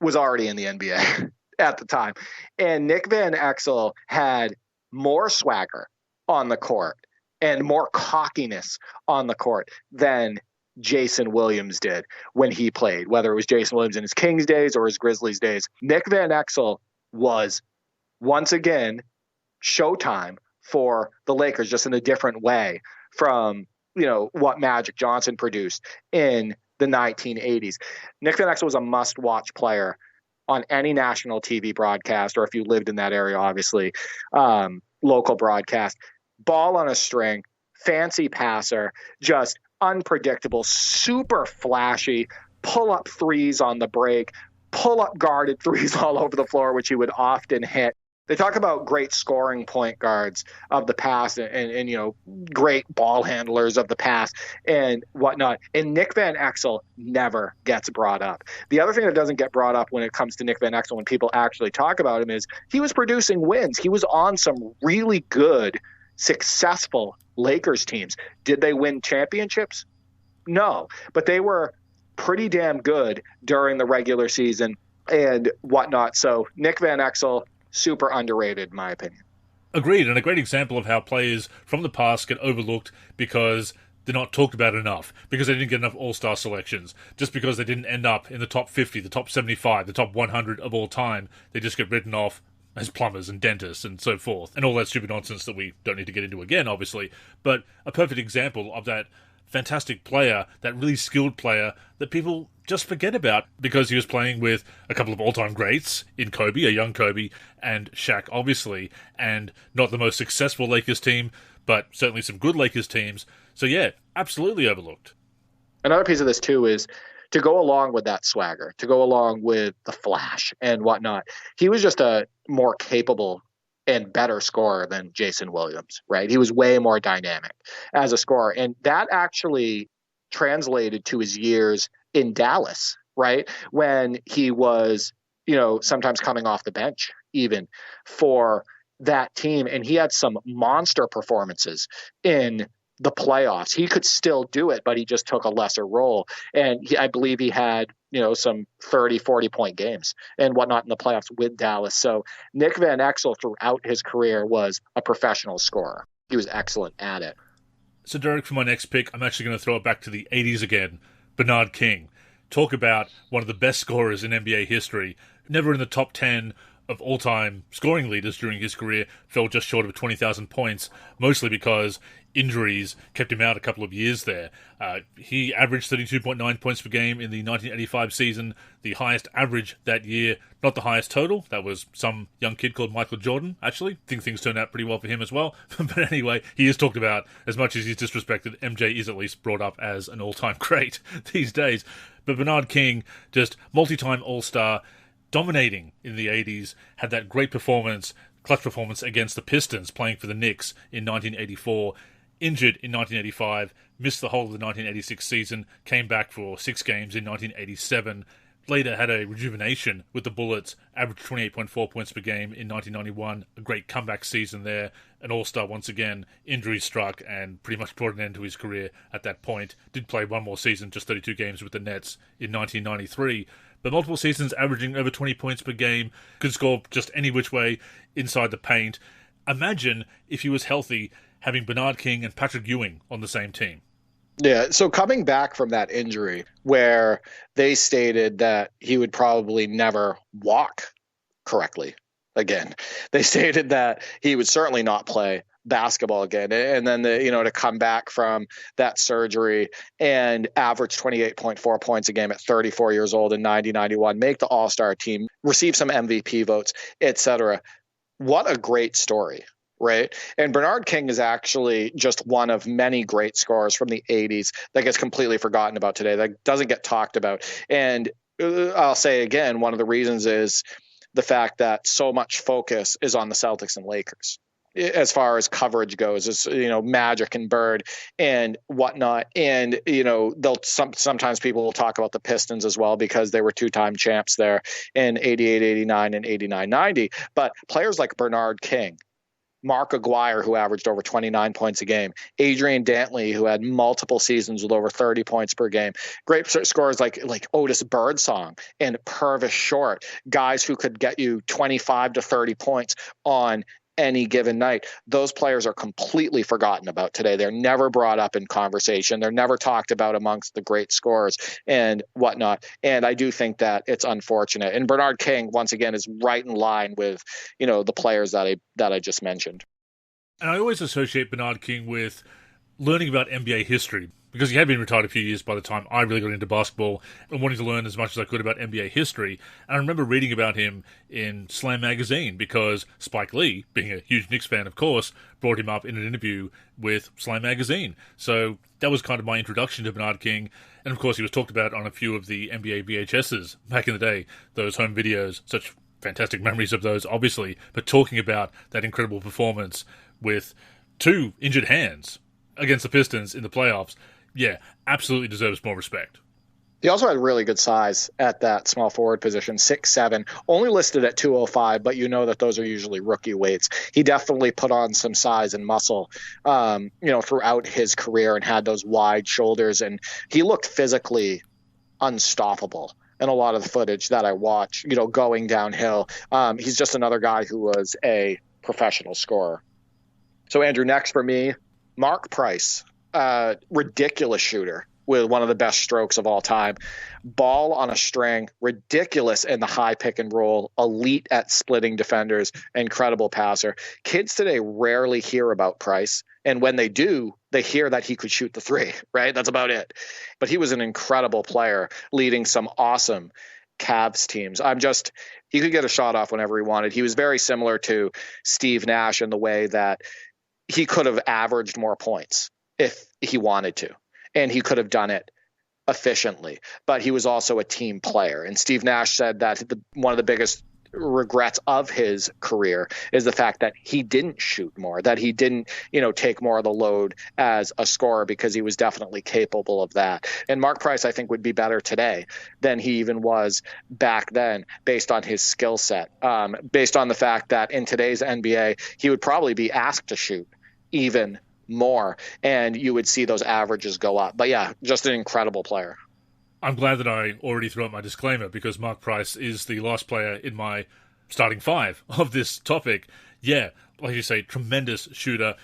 Speaker 2: was already in the NBA at the time. And Nick Van Exel had more swagger on the court and more cockiness on the court than Jason Williams did when he played, whether it was Jason Williams in his Kings days or his Grizzlies days. Nick Van Exel was, once again, showtime for the Lakers, just in a different way from, what Magic Johnson produced in the 1980s. Nick Van Exel was a must-watch player on any national TV broadcast, or if you lived in that area, obviously, local broadcast. Ball on a string, fancy passer, just unpredictable, super flashy, pull-up threes on the break, pull-up guarded threes all over the floor, which he would often hit. They talk about great scoring point guards of the past and you know, great ball handlers of the past and whatnot. And Nick Van Exel never gets brought up. The other thing that doesn't get brought up when it comes to Nick Van Exel, when people actually talk about him, is he was producing wins. He was on some really good, successful Lakers teams. Did they win championships? No, but they were pretty damn good during the regular season and whatnot. So Nick Van Exel, super underrated, in my opinion.
Speaker 1: Agreed, and a great example of how players from the past get overlooked because they're not talked about enough, because they didn't get enough all-star selections, just because they didn't end up in the top 50, the top 75, the top 100 of all time. They just get written off as plumbers and dentists and so forth, and all that stupid nonsense that we don't need to get into again, obviously. But a perfect example of that fantastic player, that really skilled player that people just forget about because he was playing with a couple of all-time greats in Kobe, a young Kobe, and Shaq, obviously, and not the most successful Lakers team, but certainly some good Lakers teams. So yeah, absolutely overlooked.
Speaker 2: Another piece of this too is to go along with that swagger, to go along with the flash and whatnot. He was just a more capable and better scorer than Jason Williams, right? He was way more dynamic as a scorer. And that actually translated to his years in Dallas, right? When he was, you know, sometimes coming off the bench even for that team. And he had some monster performances in the playoffs. He could still do it, but he just took a lesser role. And I believe he had, you know, some 30, 40-point games and whatnot in the playoffs with Dallas. So Nick Van Exel throughout his career was a professional scorer. He was excellent at it.
Speaker 1: So Derek, for my next pick, I'm actually going to throw it back to the 80s again. Bernard King. Talk about one of the best scorers in NBA history. Never in the top 10 of all-time scoring leaders during his career, fell just short of 20,000 points, mostly because injuries kept him out a couple of years there. He averaged 32.9 points per game in the 1985 season, the highest average that year, not the highest total. That was some young kid called Michael Jordan, actually. I think things turned out pretty well for him as well. But anyway, he is talked about, as much as he's disrespected, MJ is at least brought up as an all-time great these days. But Bernard King, just multi-time all-star, dominating in the 80s, had that great performance, clutch performance against the Pistons, playing for the Knicks in 1984, injured in 1985, missed the whole of the 1986 season, came back for 6 games in 1987, later had a rejuvenation with the Bullets, averaged 28.4 points per game in 1991, a great comeback season there, an all-star once again, injuries struck and pretty much brought an end to his career at that point. Did play one more season, just 32 games with the Nets in 1993, but multiple seasons averaging over 20 points per game, could score just any which way inside the paint. Imagine if he was healthy, having Bernard King and Patrick Ewing on the same team.
Speaker 2: Yeah, so coming back from that injury where they stated that he would probably never walk correctly again, they stated that he would certainly not play basketball again. And then, to come back from that surgery and average 28.4 points a game at 34 years old in 90-91, make the All-Star team, receive some MVP votes, etc. What a great story. Right. And Bernard King is actually just one of many great scorers from the 80s that gets completely forgotten about today, that doesn't get talked about. And I'll say again, one of the reasons is the fact that so much focus is on the Celtics and Lakers as far as coverage goes, is, Magic and Bird and whatnot. And, sometimes people will talk about the Pistons as well because they were 2-time champs there in 88, 89 and 89, 90. But players like Bernard King, Mark Aguirre, who averaged over 29 points a game, Adrian Dantley, who had multiple seasons with over 30 points per game, great scorers like Otis Birdsong and Purvis Short, guys who could get you 25 to 30 points on any given night. Those players are completely forgotten about today. They're never brought up in conversation. They're never talked about amongst the great scorers and whatnot. And I do think that it's unfortunate. And Bernard King, once again, is right in line with, the players that I just mentioned.
Speaker 1: And I always associate Bernard King with learning about NBA history. because he had been retired a few years by the time I really got into basketball and wanting to learn as much as I could about NBA history. And I remember reading about him in Slam magazine because Spike Lee, being a huge Knicks fan, of course, brought him up in an interview with Slam magazine. So that was kind of my introduction to Bernard King. And of course, he was talked about on a few of the NBA VHSs back in the day, those home videos, such fantastic memories of those, obviously, but talking about that incredible performance with 2 injured hands against the Pistons in the playoffs, yeah, absolutely deserves more respect.
Speaker 2: He also had really good size at that small forward position, 6'7", only listed at 205, but you know that those are usually rookie weights. He definitely put on some size and muscle, throughout his career and had those wide shoulders, and he looked physically unstoppable. And a lot of the footage that I watch, going downhill, he's just another guy who was a professional scorer. So Andrew, next for me, Mark Price, ridiculous shooter with one of the best strokes of all time. Ball on a string, ridiculous in the high pick and roll, elite at splitting defenders, incredible passer. Kids today rarely hear about Price. And when they do, they hear that he could shoot the three, right? That's about it. But he was an incredible player, leading some awesome Cavs teams. He could get a shot off whenever he wanted. He was very similar to Steve Nash in the way that he could have averaged more points if he wanted to, and he could have done it efficiently, but he was also a team player. And Steve Nash said that one of the biggest regrets of his career is the fact that he didn't shoot more, that he didn't, take more of the load as a scorer, because he was definitely capable of that. And Mark Price, I think, would be better today than he even was back then, based on his skill set, based on the fact that in today's NBA, he would probably be asked to shoot even more, and you would see those averages go up. But yeah, just an incredible player.
Speaker 1: I'm glad that I already threw out my disclaimer, because Mark Price is the last player in my starting 5 of this topic. Yeah, like you say, tremendous shooter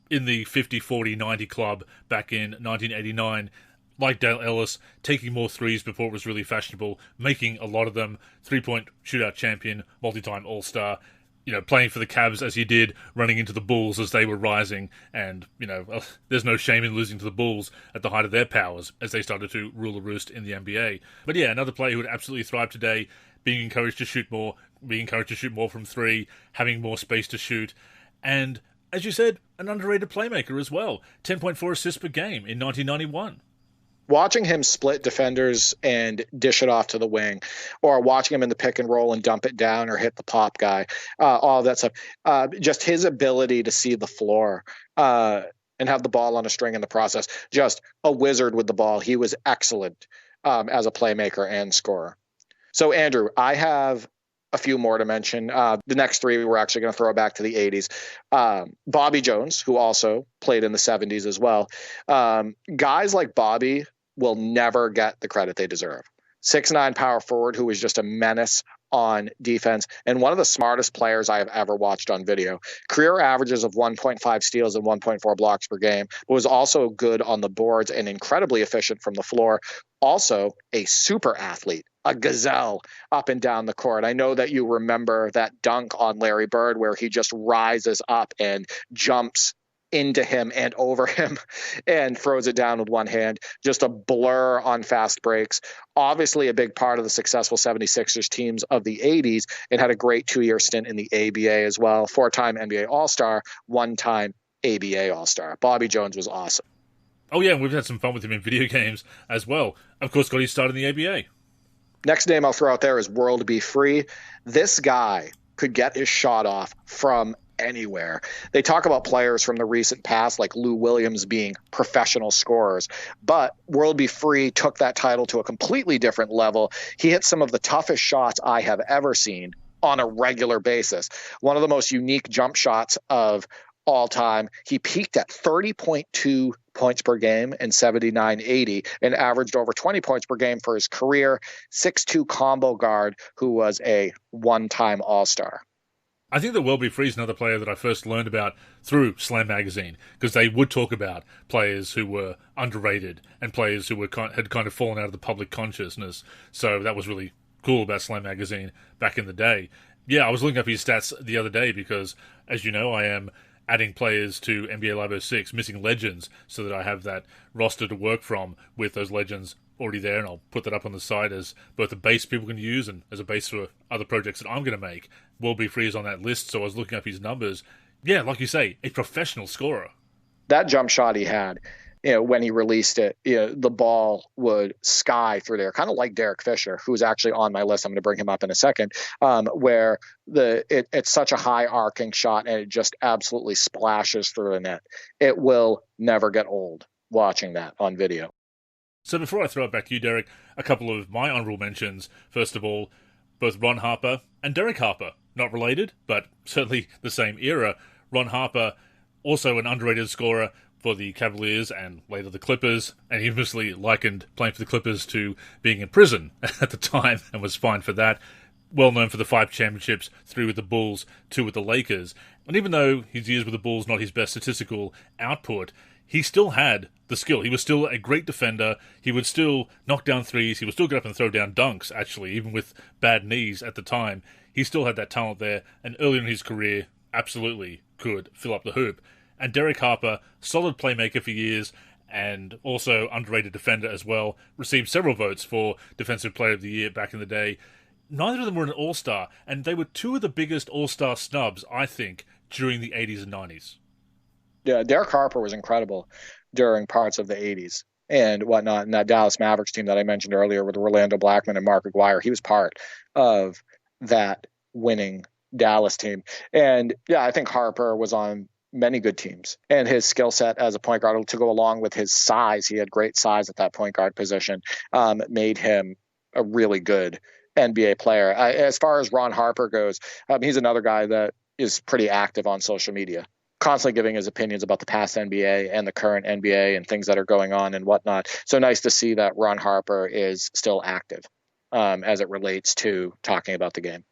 Speaker 1: in the 50, 40, 90 club back in 1989. Like Dale Ellis, taking more threes before it was really fashionable, making a lot of them, 3-point shootout champion, multi-time All-Star, playing for the Cavs as he did, running into the Bulls as they were rising, and, there's no shame in losing to the Bulls at the height of their powers as they started to rule the roost in the NBA. But yeah, another player who would absolutely thrive today, being encouraged to shoot more, from 3, having more space to shoot, and, as you said, an underrated playmaker as well. 10.4 assists per game in 1991.
Speaker 2: Watching him split defenders and dish it off to the wing, or watching him in the pick and roll and dump it down or hit the pop guy, all of that stuff, just his ability to see the floor and have the ball on a string in the process, just a wizard with the ball. He was excellent as a playmaker and scorer. So, Andrew, I have a few more to mention. The next 3 we're actually going to throw back to the 80s. Bobby Jones, who also played in the 70s as well. Guys like Bobby will never get the credit they deserve. 6'9" power forward who was just a menace on defense, and one of the smartest players I have ever watched on video. Career averages of 1.5 steals and 1.4 blocks per game, but was also good on the boards and incredibly efficient from the floor. Also a super athlete, a gazelle up and down the court. I know that you remember that dunk on Larry Bird where he just rises up and jumps into him and over him and throws it down with one hand. Just a blur on fast breaks. Obviously a big part of the successful 76ers teams of the 80s, and had a great 2-year stint in the ABA as well. 4-time NBA All-Star, 1-time ABA All-Star. Bobby Jones was awesome.
Speaker 1: Oh yeah, we've had some fun with him in video games as well. Of course, got his start in the ABA.
Speaker 2: Next name I'll throw out there is World Be Free. This guy could get his shot off from anywhere. They talk about players from the recent past like Lou Williams being professional scorers, but World Be Free took that title to a completely different level. He hit some of the toughest shots I have ever seen on a regular basis. One of the most unique jump shots of all time. He peaked at 30.2 points per game in 79-80 and averaged over 20 points per game for his career. 6'2" combo guard who was a 1-time All-Star.
Speaker 1: I think that World Be Free is another player that I first learned about through Slam Magazine, because they would talk about players who were underrated and players who had kind of fallen out of the public consciousness. So that was really cool about Slam Magazine back in the day. Yeah, I was looking up his stats the other day because, as you know, I am adding players to NBA Live 06, missing legends, so that I have that roster to work from with those legends already there, and I'll put that up on the side as both a base people can use and as a base for other projects that I'm going to make. Will Be Free is on that list, so I was looking up his numbers. Yeah, like you say, a professional scorer.
Speaker 2: That jump shot he had, when he released it, the ball would sky through there, kind of like Derek Fisher, who's actually on my list. I'm going to bring him up in a second, where it's such a high arcing shot and it just absolutely splashes through the net. It will never get old watching that on video.
Speaker 1: So before I throw it back to you, Derek, a couple of my honorable mentions. First of all, both Ron Harper and Derek Harper. Not related, but certainly the same era. Ron Harper, also an underrated scorer for the Cavaliers and later the Clippers, and he famously likened playing for the Clippers to being in prison at the time and was fined for that. Well known for the 5 championships, 3 with the Bulls, 2 with the Lakers. And even though his years with the Bulls not his best statistical output, he still had the skill. He was still a great defender. He would still knock down threes. He would still get up and throw down dunks, actually, even with bad knees at the time. He still had that talent there, and early in his career, absolutely could fill up the hoop. And Derek Harper, solid playmaker for years, and also underrated defender as well, received several votes for Defensive Player of the Year back in the day. Neither of them were an All-Star, and they were 2 of the biggest All-Star snubs, I think, during the 80s and 90s.
Speaker 2: Yeah, Derek Harper was incredible during parts of the 80s and whatnot. And that Dallas Mavericks team that I mentioned earlier with Orlando Blackman and Mark Aguirre, he was part of that winning Dallas team. And yeah, I think Harper was on many good teams, and his skill set as a point guard to go along with his size, he had great size at that point guard position, made him a really good NBA player. As far as Ron Harper goes, he's another guy that is pretty active on social media, constantly giving his opinions about the past NBA and the current NBA and things that are going on and whatnot. So nice to see that Ron Harper is still active as it relates to talking about the game.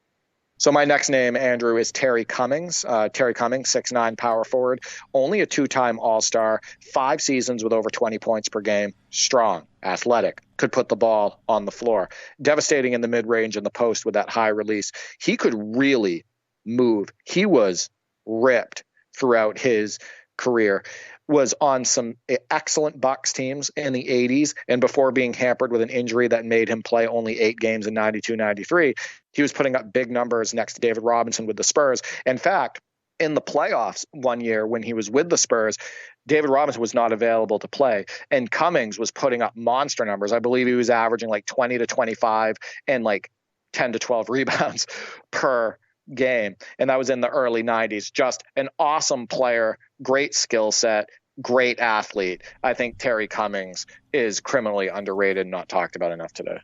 Speaker 2: So my next name, Andrew, is Terry Cummings. Terry Cummings, 6'9", power forward, only a 2-time All-Star, 5 seasons with over 20 points per game, strong, athletic, could put the ball on the floor, devastating in the mid-range and the post with that high release. He could really move. He was ripped throughout his career, was on some excellent Bucks teams in the 80s, and before being hampered with an injury that made him play only 8 games in 92-93, he was putting up big numbers next to David Robinson with the Spurs. In fact, in the playoffs one year when he was with the Spurs, David Robinson was not available to play, and Cummings was putting up monster numbers. I believe he was averaging like 20 to 25 and like 10 to 12 rebounds per game. And that was in the early 90s. Just an awesome player, great skill set, great athlete. I think Terry Cummings is criminally underrated and not talked about enough today.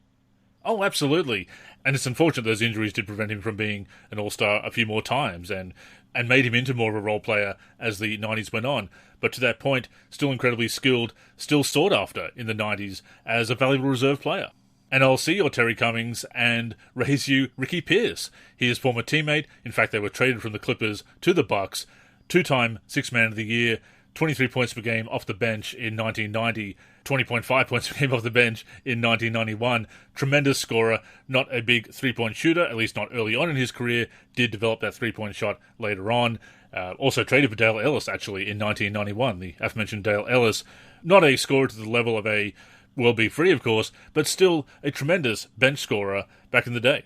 Speaker 1: Oh, absolutely. And it's unfortunate those injuries did prevent him from being an All-Star a few more times and made him into more of a role player as the 90s went on. But to that point, still incredibly skilled, still sought after in the 90s as a valuable reserve player. And I'll see your Terry Cummings and raise you Ricky Pierce. He is former teammate. In fact, they were traded from the Clippers to the Bucks. 2-time Sixth Man of the Year, 23 points per game off the bench in 1990, 20.5 points per game off the bench in 1991. Tremendous scorer, not a big three-point shooter, at least not early on in his career. Did develop that three-point shot later on. Also traded for Dale Ellis, actually, in 1991. The aforementioned Dale Ellis, not a scorer to the level of a Will Be Free, of course, but still a tremendous bench scorer back in the day.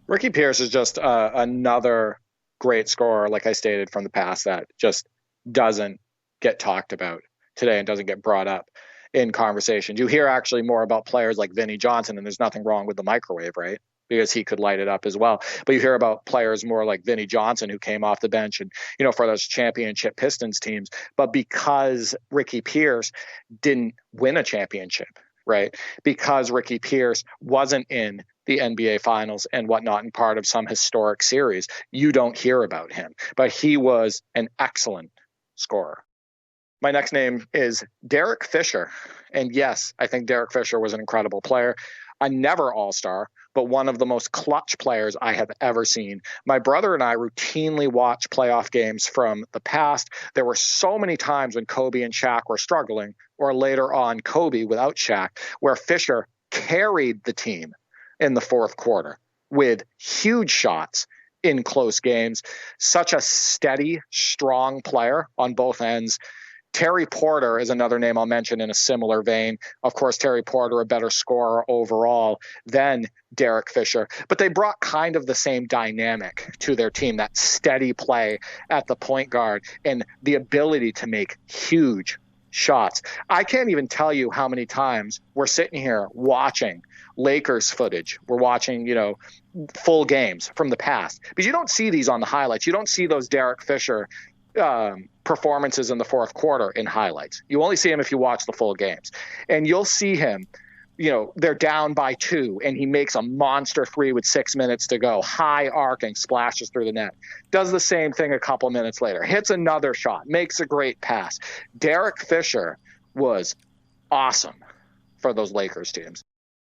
Speaker 2: Ricky Pierce is just another great scorer, like I stated from the past, that just doesn't get talked about today and doesn't get brought up in conversations. You hear actually more about players like Vinnie Johnson, and there's nothing wrong with the microwave, right? Because he could light it up as well. But you hear about players more like Vinnie Johnson, who came off the bench and, for those championship Pistons teams. But because Ricky Pierce didn't win a championship, right? Because Ricky Pierce wasn't in the NBA Finals and whatnot and part of some historic series, you don't hear about him. But he was an excellent scorer. My next name is Derek Fisher. And yes, I think Derek Fisher was an incredible player. A never All-Star, but one of the most clutch players I have ever seen. My brother and I routinely watch playoff games from the past. There were so many times when Kobe and Shaq were struggling, or later on Kobe without Shaq, where Fisher carried the team in the fourth quarter with huge shots in close games. Such a steady, strong player on both ends. Terry Porter is another name I'll mention in a similar vein. Of course, Terry Porter, a better scorer overall than Derek Fisher, but they brought kind of the same dynamic to their team, that steady play at the point guard and the ability to make huge shots. I can't even tell you how many times we're sitting here watching Lakers footage. We're watching, full games from the past, because you don't see these on the highlights. You don't see those Derek Fisher performances in the fourth quarter in highlights. You only see him if you watch the full games. And you'll see him, they're down by 2 and he makes a monster 3 with 6 minutes to go, high arcing, splashes through the net. Does the same thing a couple minutes later, hits another shot, makes a great pass. Derek Fisher was awesome for those Lakers teams.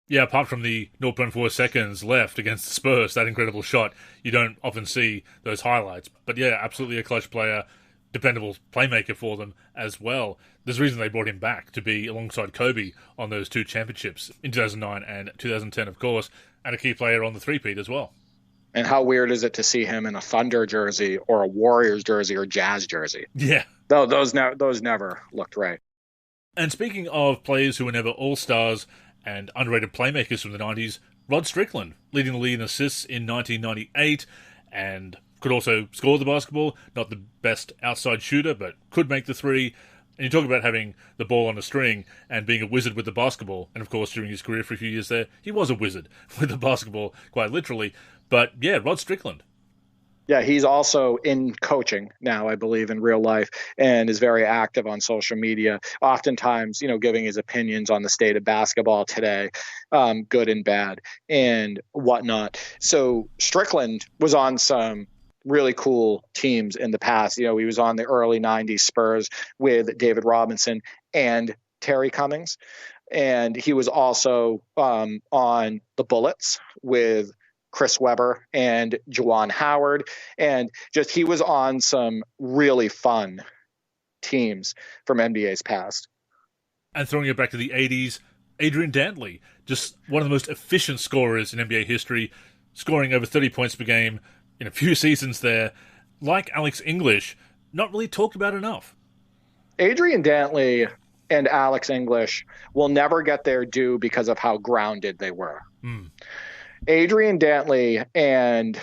Speaker 1: Yeah, apart from the 0.4 seconds left against the Spurs, that incredible shot, you don't often see those highlights. But yeah, absolutely a clutch player, dependable playmaker for them as well. There's a reason they brought him back, to be alongside Kobe on those 2 championships in 2009 and 2010, of course, and a key player on the three-peat as well.
Speaker 2: And how weird is it to see him in a Thunder jersey or a Warriors jersey or Jazz jersey?
Speaker 1: Yeah.
Speaker 2: Those never looked right.
Speaker 1: And speaking of players who were never all-stars and underrated playmakers from the 90s, Rod Strickland, leading the league in assists in 1998, and could also score the basketball. Not the best outside shooter, but could make the 3. And you talk about having the ball on a string and being a wizard with the basketball. And of course, during his career for a few years there, he was a wizard with the basketball, quite literally. But yeah, Rod Strickland.
Speaker 2: Yeah, he's also in coaching now, I believe, in real life, and is very active on social media, oftentimes, giving his opinions on the state of basketball today, good and bad and whatnot. So Strickland was on some really cool teams in the past. He was on the early 90s Spurs with David Robinson and Terry Cummings. And he was also on the Bullets with Chris Webber and Juwan Howard. And just, he was on some really fun teams from NBA's past.
Speaker 1: And throwing it back to the 80s, Adrian Dantley, just one of the most efficient scorers in NBA history, scoring over 30 points per game in a few seasons there. Like Alex English, not really talked about enough.
Speaker 2: Adrian Dantley and Alex English will never get their due because of how grounded they were. Adrian Dantley and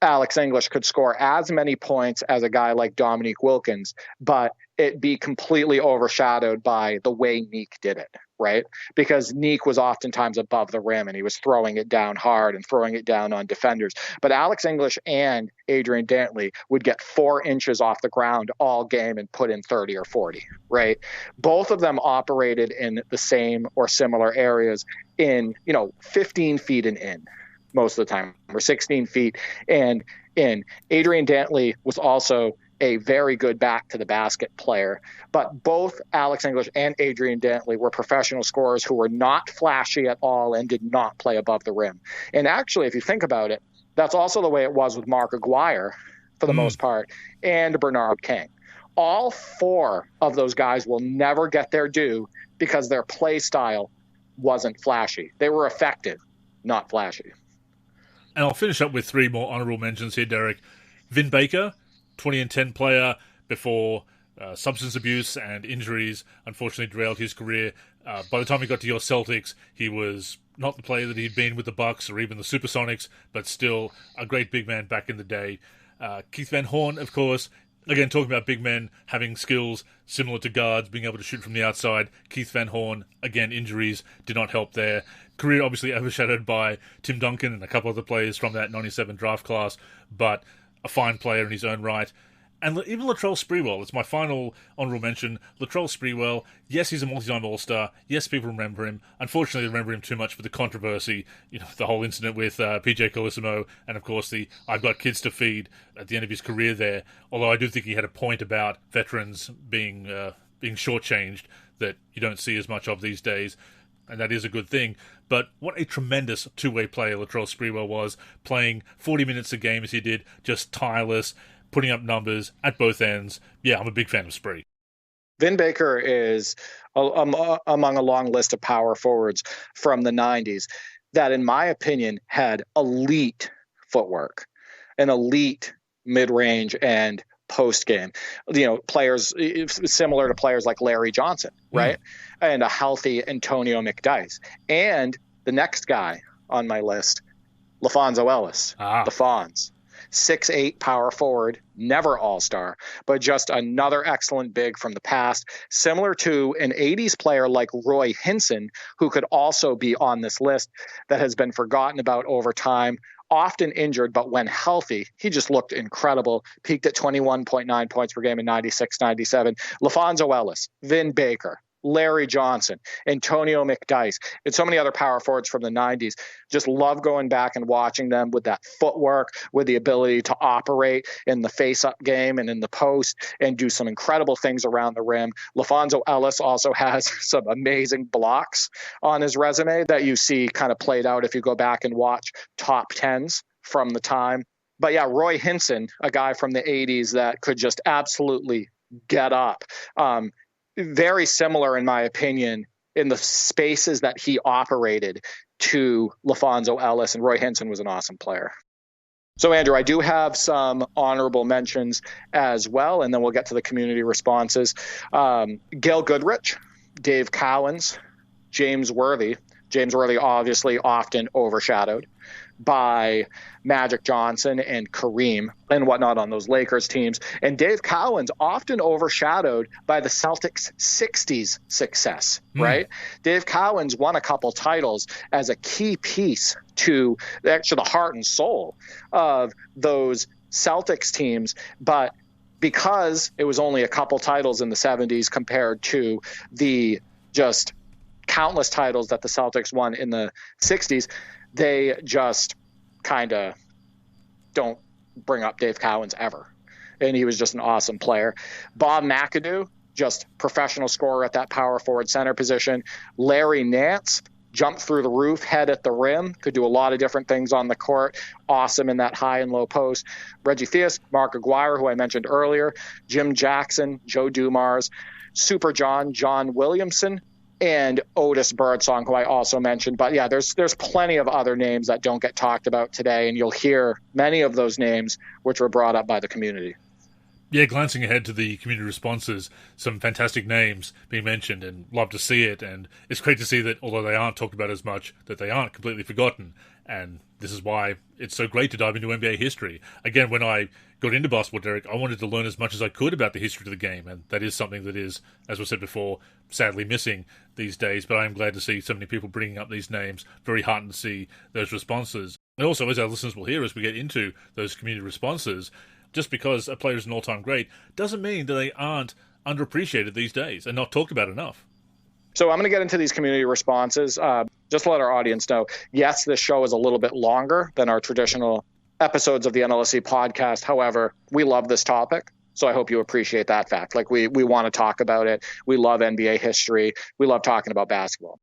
Speaker 2: Alex English could score as many points as a guy like Dominique Wilkins, but it be completely overshadowed by the way Neek did it, right? Because Neek was oftentimes above the rim and he was throwing it down hard and throwing it down on defenders. But Alex English and Adrian Dantley would get 4 inches off the ground all game and put in 30 or 40, right? Both of them operated in the same or similar areas in, 15 feet and in most of the time, or 16 feet and in. Adrian Dantley was also a very good back to the basket player, but both Alex English and Adrian Dantley were professional scorers who were not flashy at all and did not play above the rim. And actually, if you think about it, that's also the way it was with Mark Aguirre for the most part, and Bernard King. All 4 of those guys will never get their due because their play style wasn't flashy. They were effective, not flashy.
Speaker 1: And I'll finish up with 3 more honourable mentions here, Derek. Vin Baker, 20 and 10 player before substance abuse and injuries unfortunately derailed his career. By the time he got to your Celtics, he was not the player that he'd been with the Bucks or even the Supersonics, but still a great big man back in the day. Keith Van Horn, of course, again, talking about big men having skills similar to guards, being able to shoot from the outside. Keith Van Horn, again, injuries did not help there. Career obviously overshadowed by Tim Duncan and a couple other players from that 97 draft class, but a fine player in his own right. And even Latrell Sprewell, it's my final honourable mention. Latrell Sprewell, yes, he's a multi-time All-Star. Yes, people remember him. Unfortunately, they remember him too much for the controversy, the whole incident with PJ Carlesimo, and of course the I've got kids to feed at the end of his career there. Although I do think he had a point about veterans being shortchanged that you don't see as much of these days, and that is a good thing. But what a tremendous two-way player Latrell Sprewell was, playing 40 minutes a game as he did, just tireless, putting up numbers at both ends. Yeah, I'm a big fan of Spree.
Speaker 2: Vin Baker is among a long list of power forwards from the 90s that, in my opinion, had elite footwork. an elite mid-range and post-game. Players similar to players like Larry Johnson, right? And a healthy Antonio McDyess. And the next guy on my list, LaFonso Ellis, the Fonz. 6'8" power forward, never all-star, but just another excellent big from the past, similar to an 80s player like Roy Hinson, who could also be on this list that has been forgotten about over time, often injured, but when healthy, he just looked incredible, peaked at 21.9 points per game in 96-97. LaFonso Ellis, Vin Baker, Larry Johnson, Antonio McDyess, and so many other power forwards from the 90s. Just love going back and watching them with that footwork, with the ability to operate in the face-up game and in the post and do some incredible things around the rim. LaFonso Ellis also has some amazing blocks on his resume that you see kind of played out if you go back and watch top 10s from the time. But yeah, Roy Hinson, a guy from the 80s that could just absolutely get up. Very similar, in my opinion, in the spaces that he operated to LaFonso Ellis, and Roy Hinson was an awesome player. So, Andrew, I do have some honorable mentions as well, and then we'll get to the community responses. Gail Goodrich, Dave Cowens, James Worthy. James Worthy obviously often overshadowed by Magic Johnson and Kareem and whatnot on those Lakers teams. And Dave Cowens often overshadowed by the Celtics' 60s success, right? Dave Cowens won a couple titles as a key piece to actually the heart and soul of those Celtics teams. But because it was only a couple titles in the 70s compared to the just countless titles that the Celtics won in the 60s, they just kind of don't bring up Dave Cowens ever. And he was just an awesome player. Bob McAdoo, just professional scorer at that power forward center position. Larry Nance, jumped through the roof, head at the rim, could do a lot of different things on the court. Awesome in that high and low post. Reggie Theus, Mark Aguirre, who I mentioned earlier, Jim Jackson, Joe Dumars, Super John Williamson, and Otis Birdsong, who I also mentioned. But yeah, there's plenty of other names that don't get talked about today, and you'll hear many of those names which were brought up by the community.
Speaker 1: Yeah, glancing ahead to the community responses, some fantastic names being mentioned, and love to see it. And it's great to see that, although they aren't talked about as much, that they aren't completely forgotten. And this is why it's so great to dive into NBA history. Again, when I got into basketball, Derek, I wanted to learn as much as I could about the history of the game, and that is something that is, as was said before, sadly missing these days. But I'm glad to see so many people bringing up these names. Very heartened to see those responses. And also, as our listeners will hear as we get into those community responses, just because a player is an all-time great doesn't mean that they aren't underappreciated these days and not talked about enough.
Speaker 2: So I'm going to get into these community responses. Just to let our audience know, yes, this show is a little bit longer than our traditional episodes of the NLSC podcast. However, we love this topic, so I hope you appreciate that fact. Like, we want to talk about it. We love NBA history. We love talking about basketball.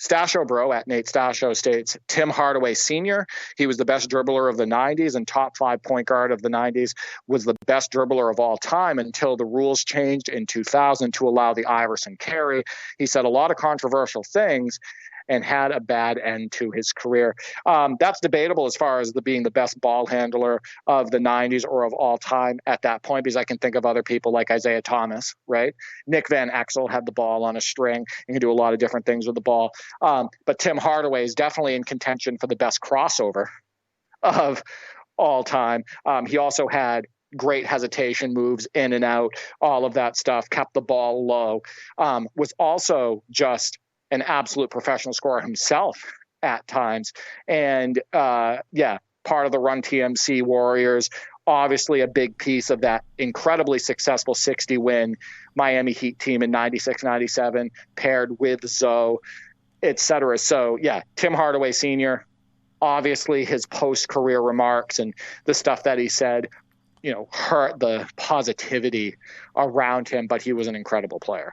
Speaker 2: Stasho Bro at Nate Stasho states, Tim Hardaway Sr., he was the best dribbler of the 90s and top 5 point guard of the 90s, was the best dribbler of all time until the rules changed in 2000 to allow the Iverson carry. He said a lot of controversial things and had a bad end to his career. That's debatable as far as being the best ball handler of the 90s or of all time at that point, because I can think of other people like Isaiah Thomas, right? Nick Van Exel had the ball on a string and could do a lot of different things with the ball. But Tim Hardaway is definitely in contention for the best crossover of all time. He also had great hesitation moves in and out, all of that stuff, kept the ball low, was also just an absolute professional scorer himself at times. And part of the Run TMC Warriors, obviously a big piece of that incredibly successful 60-win Miami Heat team in 96-97, paired with Zoe, etc. So yeah, Tim Hardaway Sr., obviously his post-career remarks and the stuff that he said, hurt the positivity around him, but he was an incredible player.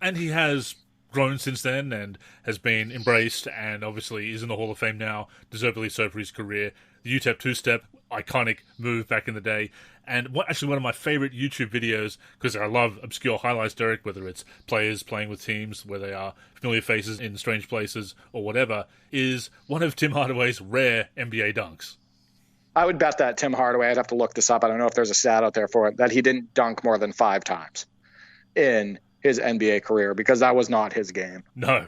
Speaker 1: And he has grown since then and has been embraced and obviously is in the Hall of Fame now, deservedly so for his career. The UTEP two-step, iconic move back in the day. And one of my favorite YouTube videos, because I love obscure highlights, Derek, whether it's players playing with teams where they are familiar faces in strange places or whatever, is one of Tim Hardaway's rare NBA dunks.
Speaker 2: I would bet that Tim Hardaway, I'd have to look this up. I don't know if there's a stat out there for it, that he didn't dunk more than 5 times in his NBA career, because that was not his game.
Speaker 1: No.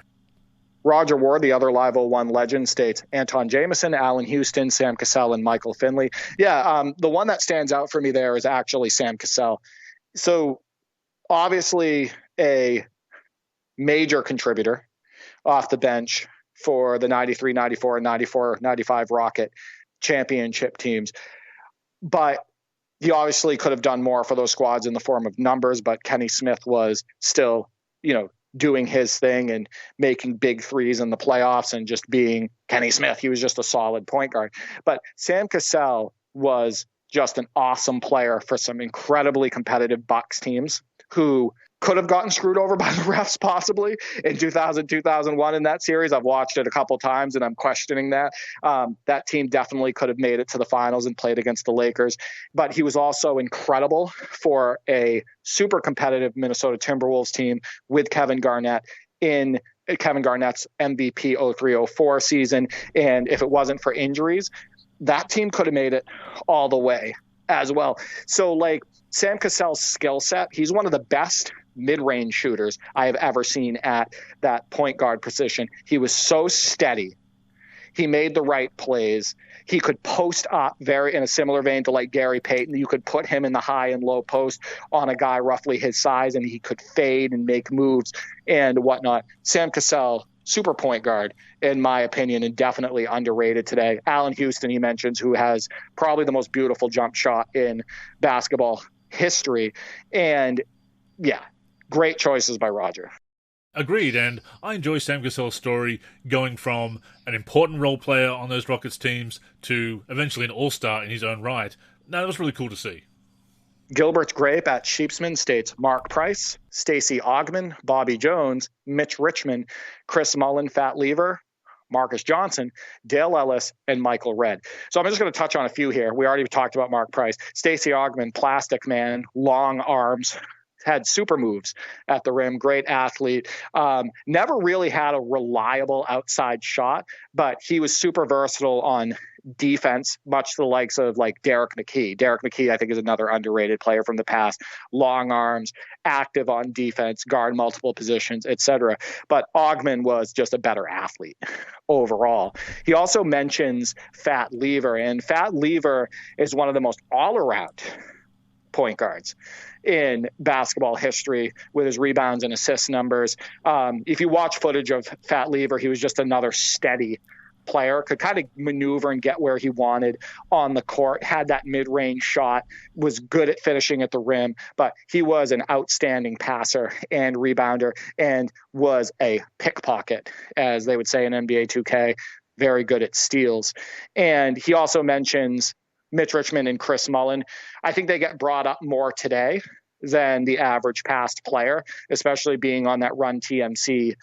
Speaker 2: Roger Ward, the other Live 01 legend, states Anton Jameson, Allen Houston, Sam Cassell, and Michael Finley. Yeah, the one that stands out for me there is actually Sam Cassell. So obviously a major contributor off the bench for the 93, 94, 94, 95 Rocket championship teams. But he obviously could have done more for those squads in the form of numbers, but Kenny Smith was still, doing his thing and making big threes in the playoffs and just being Kenny Smith. He was just a solid point guard. But Sam Cassell was just an awesome player for some incredibly competitive Bucks teams who could have gotten screwed over by the refs possibly in 2000, 2001 in that series. I've watched it a couple times and I'm questioning that. That team definitely could have made it to the finals and played against the Lakers. But he was also incredible for a super competitive Minnesota Timberwolves team with Kevin Garnett in Kevin Garnett's MVP 03-04 season. And if it wasn't for injuries, that team could have made it all the way as well. So Sam Cassell's skill set, he's one of the best mid-range shooters I have ever seen at that point guard position. He was so steady. He made the right plays. He could post up very in a similar vein to Gary Payton. You could put him in the high and low post on a guy roughly his size, and he could fade and make moves and whatnot. Sam Cassell, super point guard, in my opinion, and definitely underrated today. Allen Houston, he mentions, who has probably the most beautiful jump shot in basketball history. And yeah, great choices by Roger.
Speaker 1: Agreed, and I enjoy Sam Cassell's story going from an important role player on those Rockets teams to eventually an all-star in his own right. Now, that was really cool to see.
Speaker 2: Gilbert Grape at Sheepsman states Mark Price, Stacey Augmon, Bobby Jones, Mitch Richmond, Chris Mullin, Fat Lever, Marcus Johnson, Dale Ellis, and Michael Redd. So I'm just going to touch on a few here. We already talked about Mark Price. Stacey Augmon, plastic man, long arms, had super moves at the rim, great athlete, never really had a reliable outside shot, but he was super versatile on defense, much to the likes of Derek McKee. Derek McKee, I think, is another underrated player from the past. Long arms, active on defense, guard multiple positions, etc. But Augmon was just a better athlete overall. He also mentions Fat Lever, and Fat Lever is one of the most all-around point guards in basketball history with his rebounds and assist numbers. If you watch footage of Fat Lever, he was just another steady player, could kind of maneuver and get where he wanted on the court, had that mid-range shot, was good at finishing at the rim, but he was an outstanding passer and rebounder and was a pickpocket, as they would say in NBA 2K, very good at steals. And he also mentions Mitch Richmond and Chris Mullin. I think they get brought up more today than the average past player, especially being on that Run TMC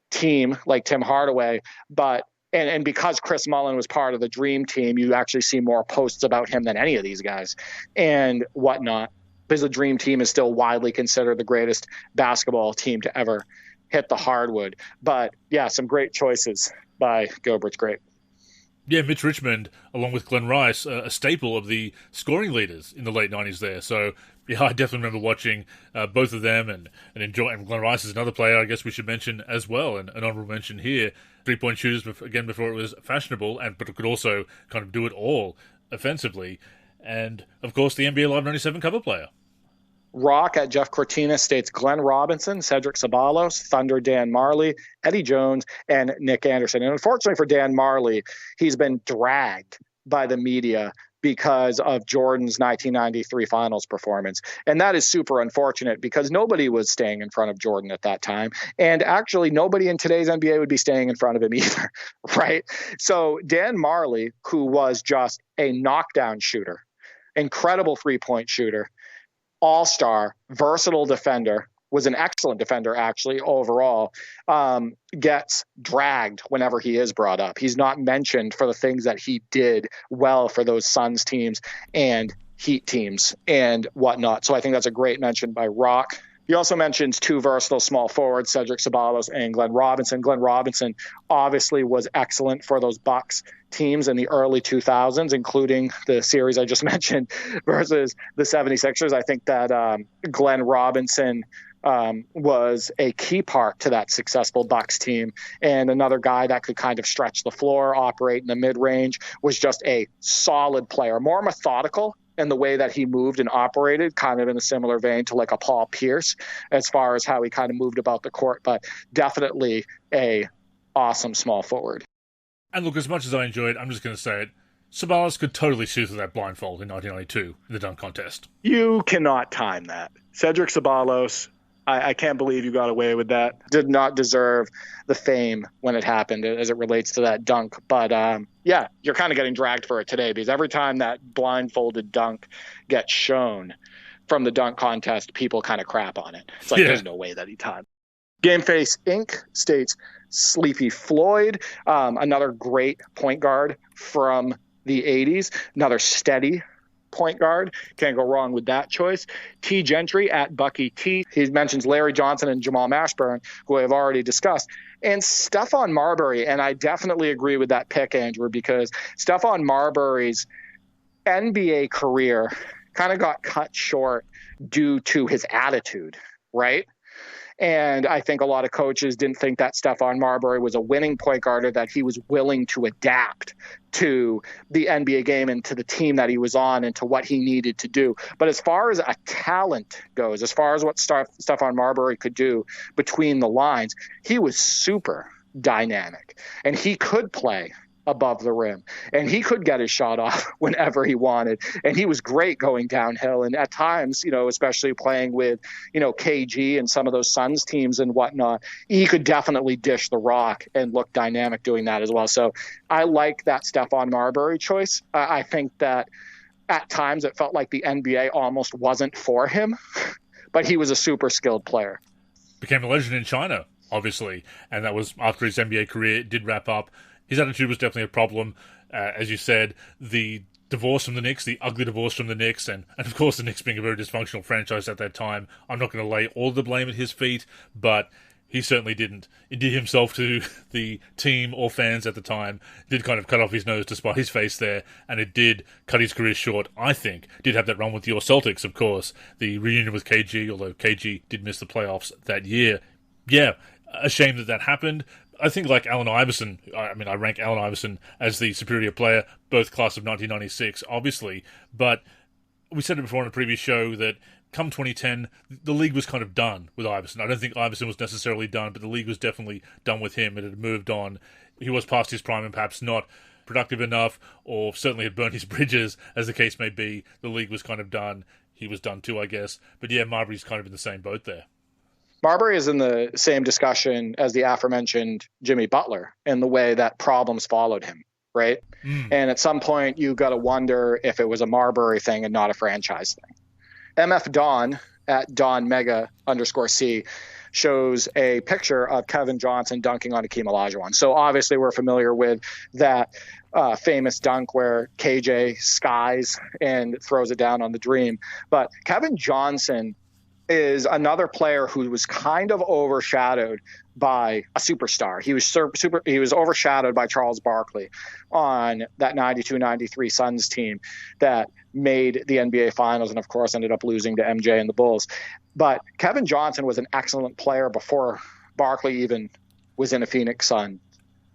Speaker 2: team like Tim Hardaway. But and because Chris Mullin was part of the Dream Team, you actually see more posts about him than any of these guys and whatnot, because the Dream Team is still widely considered the greatest basketball team to ever hit the hardwood. But yeah, some great choices by Gilbert's Grape.
Speaker 1: Yeah, Mitch Richmond, along with Glenn Rice, a staple of the scoring leaders in the late 90s there. So, yeah, I definitely remember watching both of them and enjoying. Glenn Rice is another player I guess we should mention as well, and an honorable mention here. Three-point shooters, again, before it was fashionable, but could also kind of do it all offensively. And, of course, the NBA Live 97 cover player.
Speaker 2: Rock at Jeff Cortina states Glenn Robinson, Cedric Ceballos, Thunder Dan Marley, Eddie Jones, and Nick Anderson. And unfortunately for Dan Marley, he's been dragged by the media because of Jordan's 1993 finals performance. And that is super unfortunate because nobody was staying in front of Jordan at that time. And actually, nobody in today's NBA would be staying in front of him either, right? So Dan Marley, who was just a knockdown shooter, incredible three-point shooter, all-star, versatile defender, was an excellent defender actually overall, gets dragged whenever he is brought up. He's not mentioned for the things that he did well for those Suns teams and Heat teams and whatnot. So I think that's a great mention by Rock. He also mentions two versatile small forwards, Cedric Ceballos and Glenn Robinson. Glenn Robinson obviously was excellent for those Bucks teams in the early 2000s, including the series I just mentioned versus the 76ers. I think that Glenn Robinson was a key part to that successful Bucks team. And another guy that could kind of stretch the floor, operate in the mid-range, was just a solid player, more methodical in the way that he moved and operated, kind of in a similar vein to like a Paul Pierce as far as how he kind of moved about the court, but definitely a awesome small forward.
Speaker 1: And look, as much as I enjoyed, I'm just going to say it, Ceballos could totally shoot through that blindfold in 1992 in the dunk contest.
Speaker 2: You cannot time that. Cedric Ceballos, I can't believe you got away with that. Did not deserve the fame when it happened as it relates to that dunk. But yeah, you're kind of getting dragged for it today because every time that blindfolded dunk gets shown from the dunk contest, people kind of crap on it. It's like, There's no way that he timed. Gameface Inc. states Sleepy Floyd, another great point guard from the 80s, another steady point guard. Can't go wrong with that choice. T. Gentry at Bucky T. He mentions Larry Johnson and Jamal Mashburn, who I've already discussed. And Stephon Marbury, and I definitely agree with that pick, Andrew, because Stephon Marbury's NBA career kind of got cut short due to his attitude, right? And I think a lot of coaches didn't think that Stephon Marbury was a winning point guard, or that he was willing to adapt to the NBA game and to the team that he was on and to what he needed to do. But as far as a talent goes, as far as what Stephon Marbury could do between the lines, he was super dynamic, and he could play above the rim, and he could get his shot off whenever he wanted, and he was great going downhill. And at times, especially playing with KG and some of those Suns teams and whatnot, he could definitely dish the rock and look dynamic doing that as well. So I like that Stephon Marbury choice. I think that at times it felt like the NBA almost wasn't for him, but he was a super skilled player.
Speaker 1: Became a legend in China, obviously, and that was after his NBA career did wrap up. His attitude was definitely a problem. As you said, the divorce from the Knicks, the ugly divorce from the Knicks, and of course the Knicks being a very dysfunctional franchise at that time, I'm not going to lay all the blame at his feet, but he certainly didn't endear himself to the team or fans at the time. Did kind of cut off his nose despite his face there, and it did cut his career short, I think. Did have that run with your Celtics, of course. The reunion with KG, although KG did miss the playoffs that year. Yeah, a shame that happened. I think like Allen Iverson, I rank Allen Iverson as the superior player, both class of 1996, obviously, but we said it before in a previous show that come 2010, the league was kind of done with Iverson. I don't think Iverson was necessarily done, but the league was definitely done with him. It had moved on. He was past his prime and perhaps not productive enough, or certainly had burned his bridges, as the case may be. The league was kind of done. He was done too, I guess. But yeah, Marbury's kind of in the same boat there.
Speaker 2: Marbury is in the same discussion as the aforementioned Jimmy Butler in the way that problems followed him, right? And at some point, you got to wonder if it was a Marbury thing and not a franchise thing. MF Don at Don Mega _C shows a picture of Kevin Johnson dunking on Akeem Olajuwon. So obviously we're familiar with that famous dunk where KJ skies and throws it down on the Dream. But Kevin Johnson is another player who was kind of overshadowed by a superstar. He was overshadowed by Charles Barkley on that 92-93 Suns team that made the NBA Finals and, of course, ended up losing to MJ and the Bulls. But Kevin Johnson was an excellent player before Barkley even was in a Phoenix Sun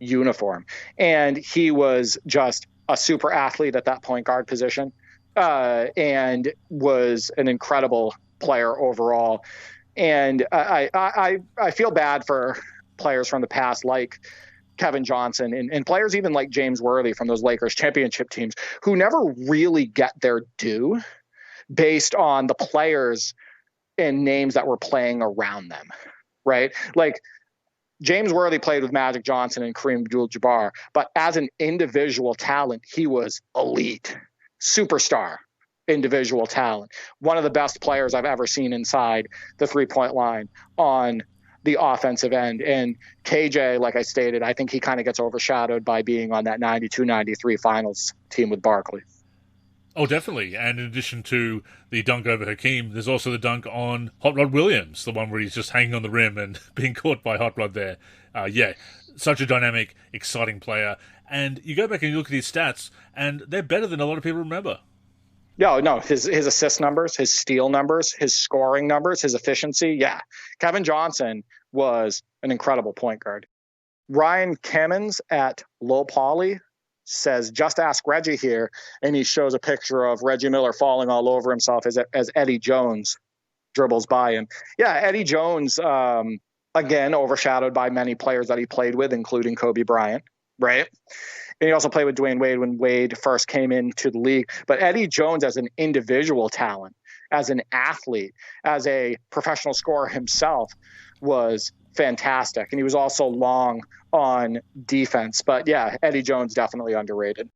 Speaker 2: uniform. And he was just a super athlete at that point guard position and was an incredible player overall. And I feel bad for players from the past like Kevin Johnson and players even like James Worthy from those Lakers championship teams who never really get their due based on the players and names that were playing around them, right? Like James Worthy played with Magic Johnson and Kareem Abdul-Jabbar, but as an individual talent, he was elite, superstar individual talent. One of the best players I've ever seen inside the three-point line on the offensive end. And KJ, like I stated, I think he kind of gets overshadowed by being on that 92-93 finals team with Barkley.
Speaker 1: Oh, definitely. And in addition to the dunk over Hakeem, there's also the dunk on Hot Rod Williams, the one where he's just hanging on the rim and being caught by Hot Rod there. Yeah, such a dynamic, exciting player. And you go back and you look at his stats, and they're better than a lot of people remember.
Speaker 2: Yeah, no, his assist numbers, his steal numbers, his scoring numbers, his efficiency. Yeah, Kevin Johnson was an incredible point guard. Ryan Cammons at Low Poly says, just ask Reggie here. And he shows a picture of Reggie Miller falling all over himself as Eddie Jones dribbles by him. Yeah, Eddie Jones, again, overshadowed by many players that he played with, including Kobe Bryant, right? And he also played with Dwayne Wade when Wade first came into the league. But Eddie Jones as an individual talent, as an athlete, as a professional scorer himself was fantastic. And he was also long on defense. But yeah, Eddie Jones definitely underrated.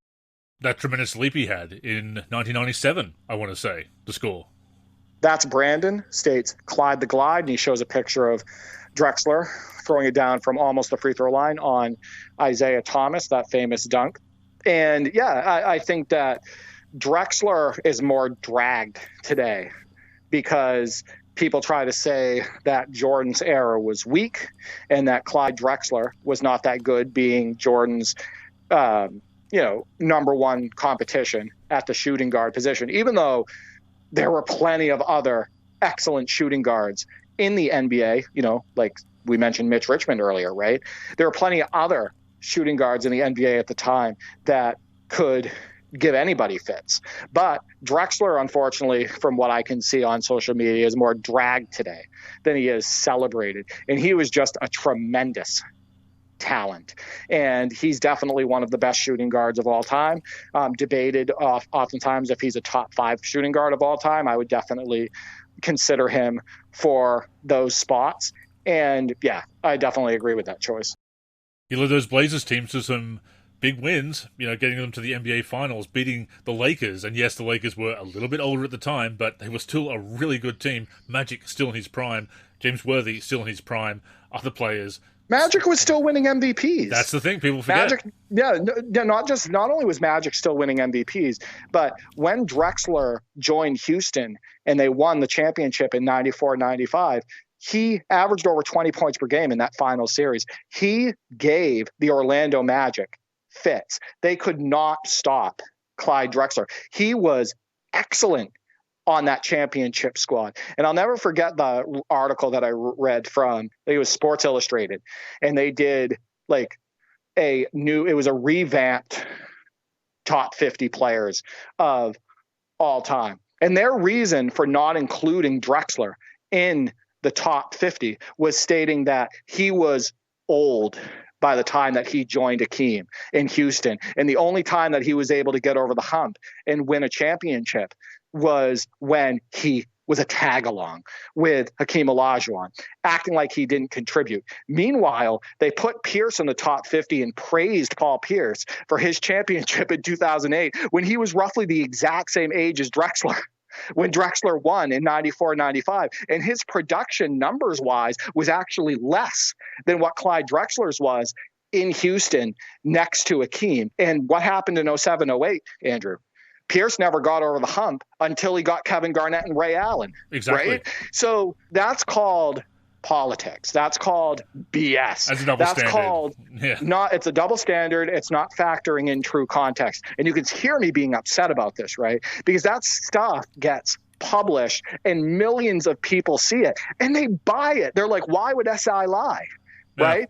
Speaker 1: That tremendous leap he had in 1997, I want to say, to score.
Speaker 2: That's Brandon, states Clyde the Glide, and he shows a picture of Drexler throwing it down from almost the free throw line on Isaiah Thomas, that famous dunk. And yeah, I think that Drexler is more dragged today because people try to say that Jordan's era was weak and that Clyde Drexler was not that good, being Jordan's number one competition at the shooting guard position, even though there were plenty of other excellent shooting guards in the NBA, like we mentioned Mitch Richmond earlier, right? There were plenty of other shooting guards in the NBA at the time that could give anybody fits. But Drexler, unfortunately, from what I can see on social media, is more dragged today than he is celebrated. And he was just a tremendous talent. And he's definitely one of the best shooting guards of all time. Debated oftentimes if he's a top 5 shooting guard of all time. I would definitely consider him for those spots. And yeah, I definitely agree with that choice.
Speaker 1: He led those Blazers teams to some big wins, getting them to the NBA Finals, beating the Lakers. And yes, the Lakers were a little bit older at the time, but they were still a really good team. Magic still in his prime. James Worthy still in his prime. Other players.
Speaker 2: Magic was still winning MVPs.
Speaker 1: That's the thing people forget.
Speaker 2: Magic, not only was Magic still winning MVPs, but when Drexler joined Houston and they won the championship in 94-95, he averaged over 20 points per game in that final series. He gave the Orlando Magic fits. They could not stop Clyde Drexler. He was excellent on that championship squad. And I'll never forget the article that I read from, it was Sports Illustrated, and they did it was a revamped top 50 players of all time. And their reason for not including Drexler in the top 50 was stating that he was old by the time that he joined Hakeem in Houston. And the only time that he was able to get over the hump and win a championship was when he was a tag-along with Hakeem Olajuwon, acting like he didn't contribute. Meanwhile, they put Pierce in the top 50 and praised Paul Pierce for his championship in 2008 when he was roughly the exact same age as Drexler. When Drexler won in 94-95, and his production numbers-wise was actually less than what Clyde Drexler's was in Houston next to Hakeem. And what happened in 07-08, Andrew? Pierce never got over the hump until he got Kevin Garnett and Ray Allen.
Speaker 1: Exactly.
Speaker 2: Right? So that's called politics. That's called BS.
Speaker 1: That's a double standard.
Speaker 2: It's a double standard. It's not factoring in true context. And you can hear me being upset about this, right? Because that stuff gets published and millions of people see it and they buy it. They're like, why would SI lie? Yeah. Right?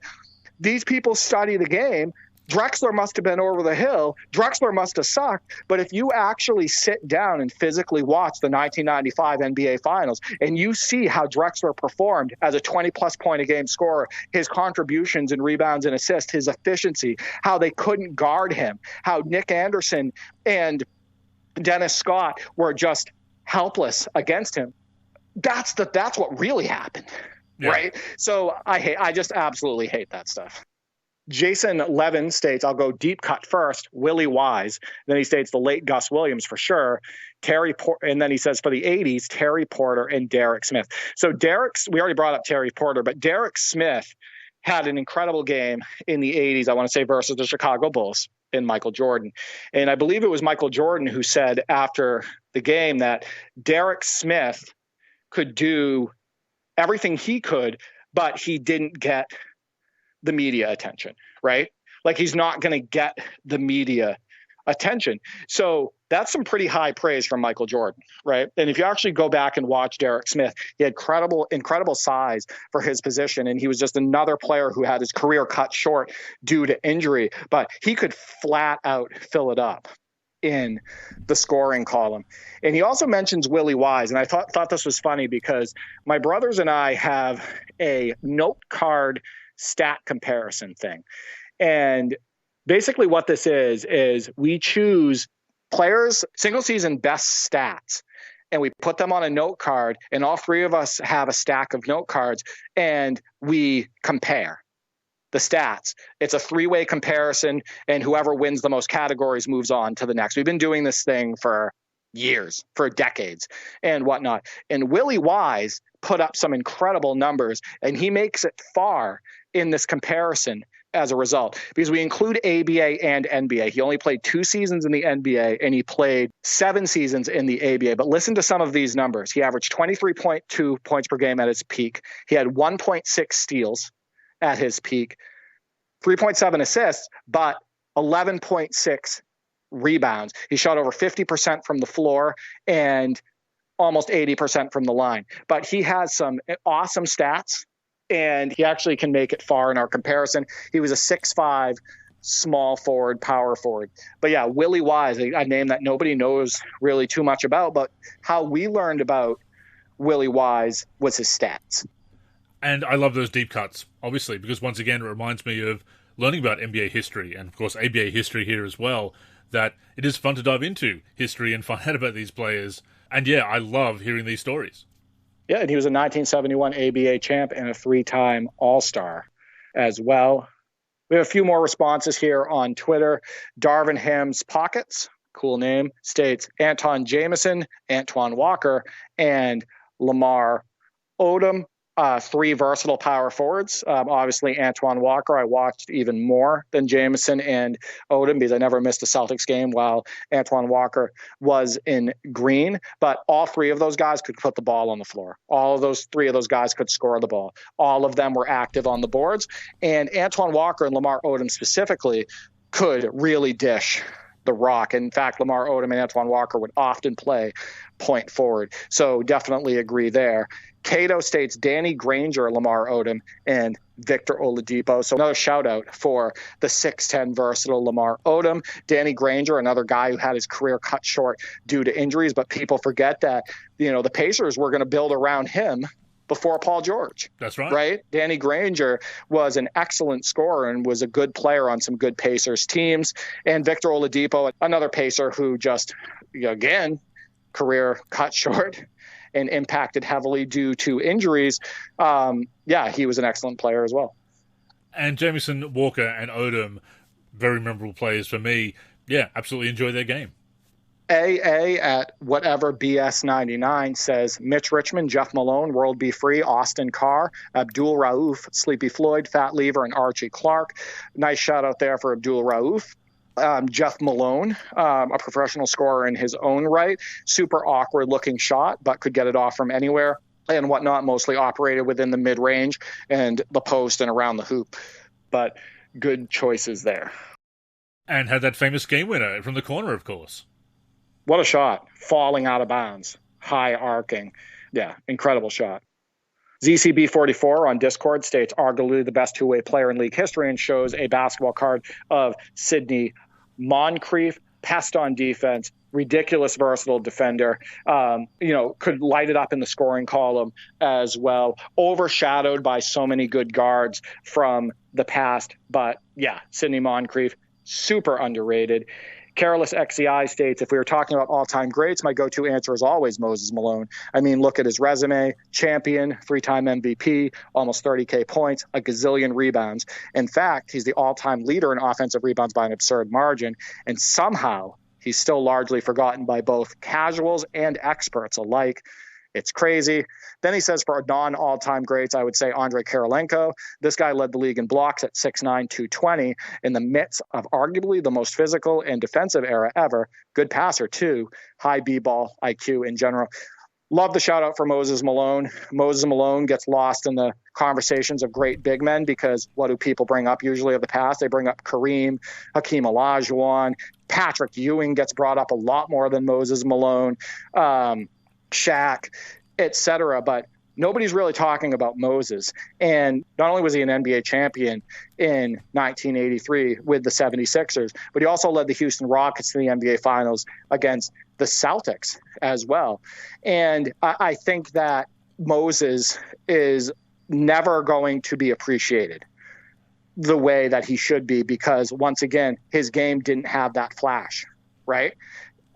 Speaker 2: These people study the game. Drexler must have been over the hill. Drexler must have sucked. But if you actually sit down and physically watch the 1995 NBA Finals and you see how Drexler performed as a 20-plus point a game scorer, his contributions and rebounds and assists, his efficiency, how they couldn't guard him, how Nick Anderson and Dennis Scott were just helpless against him, that's what really happened, right? So I just absolutely hate that stuff. Jason Levin states, I'll go deep cut first, Willie Wise. Then he states the late Gus Williams for sure. And then he says for the 80s, Terry Porter and Derek Smith. So we already brought up Terry Porter, but Derek Smith had an incredible game in the 80s, I want to say, versus the Chicago Bulls. in Michael Jordan. And I believe it was Michael Jordan who said after the game that Derek Smith could do everything he could, but he didn't get the media attention, right? Like he's not going to get the media attention. So that's some pretty high praise from Michael Jordan, right? And if you actually go back and watch Derek Smith, he had incredible size for his position. And he was just another player who had his career cut short due to injury, but he could flat out fill it up in the scoring column. And he also mentions Willie Wise. And I thought this was funny because my brothers and I have a note card stat comparison thing. And basically what this is we choose players' single season best stats, and we put them on a note card, and all three of us have a stack of note cards, and we compare the stats. It's a three-way comparison, and whoever wins the most categories moves on to the next. We've been doing this thing for years, for decades and whatnot. And Willie Wise put up some incredible numbers, and he makes it far in this comparison as a result, because we include ABA and NBA. He only played 2 seasons in the NBA, and he played 7 seasons in the ABA. But listen to some of these numbers. He averaged 23.2 points per game at his peak. He had 1.6 steals at his peak, 3.7 assists, but 11.6 rebounds. He shot over 50% from the floor and almost 80% from the line. But he has some awesome stats, and he actually can make it far in our comparison. He was a 6'5", small forward, power forward. But yeah, Willie Wise, a name that nobody knows really too much about, but how we learned about Willie Wise was his stats.
Speaker 1: And I love those deep cuts, obviously, because once again, it reminds me of learning about NBA history, and of course ABA history here as well, that it is fun to dive into history and find out about these players. And yeah, I love hearing these stories.
Speaker 2: Yeah, and he was a 1971 ABA champ and a 3-time All-Star as well. We have a few more responses here on Twitter. Darvin Ham's Pockets, cool name, states Anton Jameson, Antoine Walker, and Lamar Odom. 3 versatile power forwards. Obviously, Antoine Walker, I watched even more than Jameson and Odom because I never missed a Celtics game while Antoine Walker was in green. But all 3 of those guys could put the ball on the floor. All of those 3 of those guys could score the ball. All of them were active on the boards. And Antoine Walker and Lamar Odom specifically could really dish the rock. In fact, Lamar Odom and Antoine Walker would often play point forward. So definitely agree there. Cato states Danny Granger, Lamar Odom, and Victor Oladipo. So another shout out for the 6'10" versatile Lamar Odom. Danny Granger, another guy who had his career cut short due to injuries, but people forget that, the Pacers were going to build around him before Paul George.
Speaker 1: That's right.
Speaker 2: Right? Danny Granger was an excellent scorer and was a good player on some good Pacers teams. And Victor Oladipo, another Pacer who just, again, career cut short and impacted heavily due to injuries. He was an excellent player as well.
Speaker 1: And Jameson, Walker, and Odom, very memorable players for me. Yeah, absolutely enjoy their game.
Speaker 2: AA at whatever BS99 says Mitch Richmond, Jeff Malone, World Be Free, Austin Carr, Abdul Rauf, Sleepy Floyd, Fat Lever, and Archie Clark. Nice shout out there for Abdul Rauf. Jeff Malone, a professional scorer in his own right, super awkward looking shot, but could get it off from anywhere and whatnot, mostly operated within the mid-range and the post and around the hoop. But good choices there.
Speaker 1: And had that famous game winner from the corner, of course.
Speaker 2: What a shot. Falling out of bounds. High arcing. Yeah, incredible shot. ZCB44 on Discord states arguably the best two-way player in league history and shows a basketball card of Sidney Moncrief, pest on defense, ridiculous versatile defender, could light it up in the scoring column as well, overshadowed by so many good guards from the past. But yeah, Sidney Moncrief, super underrated. Careless XCI states, if we were talking about all-time greats, my go-to answer is always Moses Malone. I mean, look at his resume, champion, 3-time MVP, almost 30K points, a gazillion rebounds. In fact, he's the all-time leader in offensive rebounds by an absurd margin, and somehow he's still largely forgotten by both casuals and experts alike. It's crazy. Then he says for non-all-time greats, I would say Andrei Kirilenko. This guy led the league in blocks at 6'9", 220 in the midst of arguably the most physical and defensive era ever. Good passer, too. High B-ball IQ in general. Love the shout out for Moses Malone. Moses Malone gets lost in the conversations of great big men because what do people bring up usually of the past? They bring up Kareem, Hakeem Olajuwon, Patrick Ewing gets brought up a lot more than Moses Malone, Shaq, etc. But nobody's really talking about Moses. And not only was he an NBA champion in 1983 with the 76ers, but he also led the Houston Rockets to the NBA Finals against the Celtics as well. And I think that Moses is never going to be appreciated the way that he should be because, once again, his game didn't have that flash, right?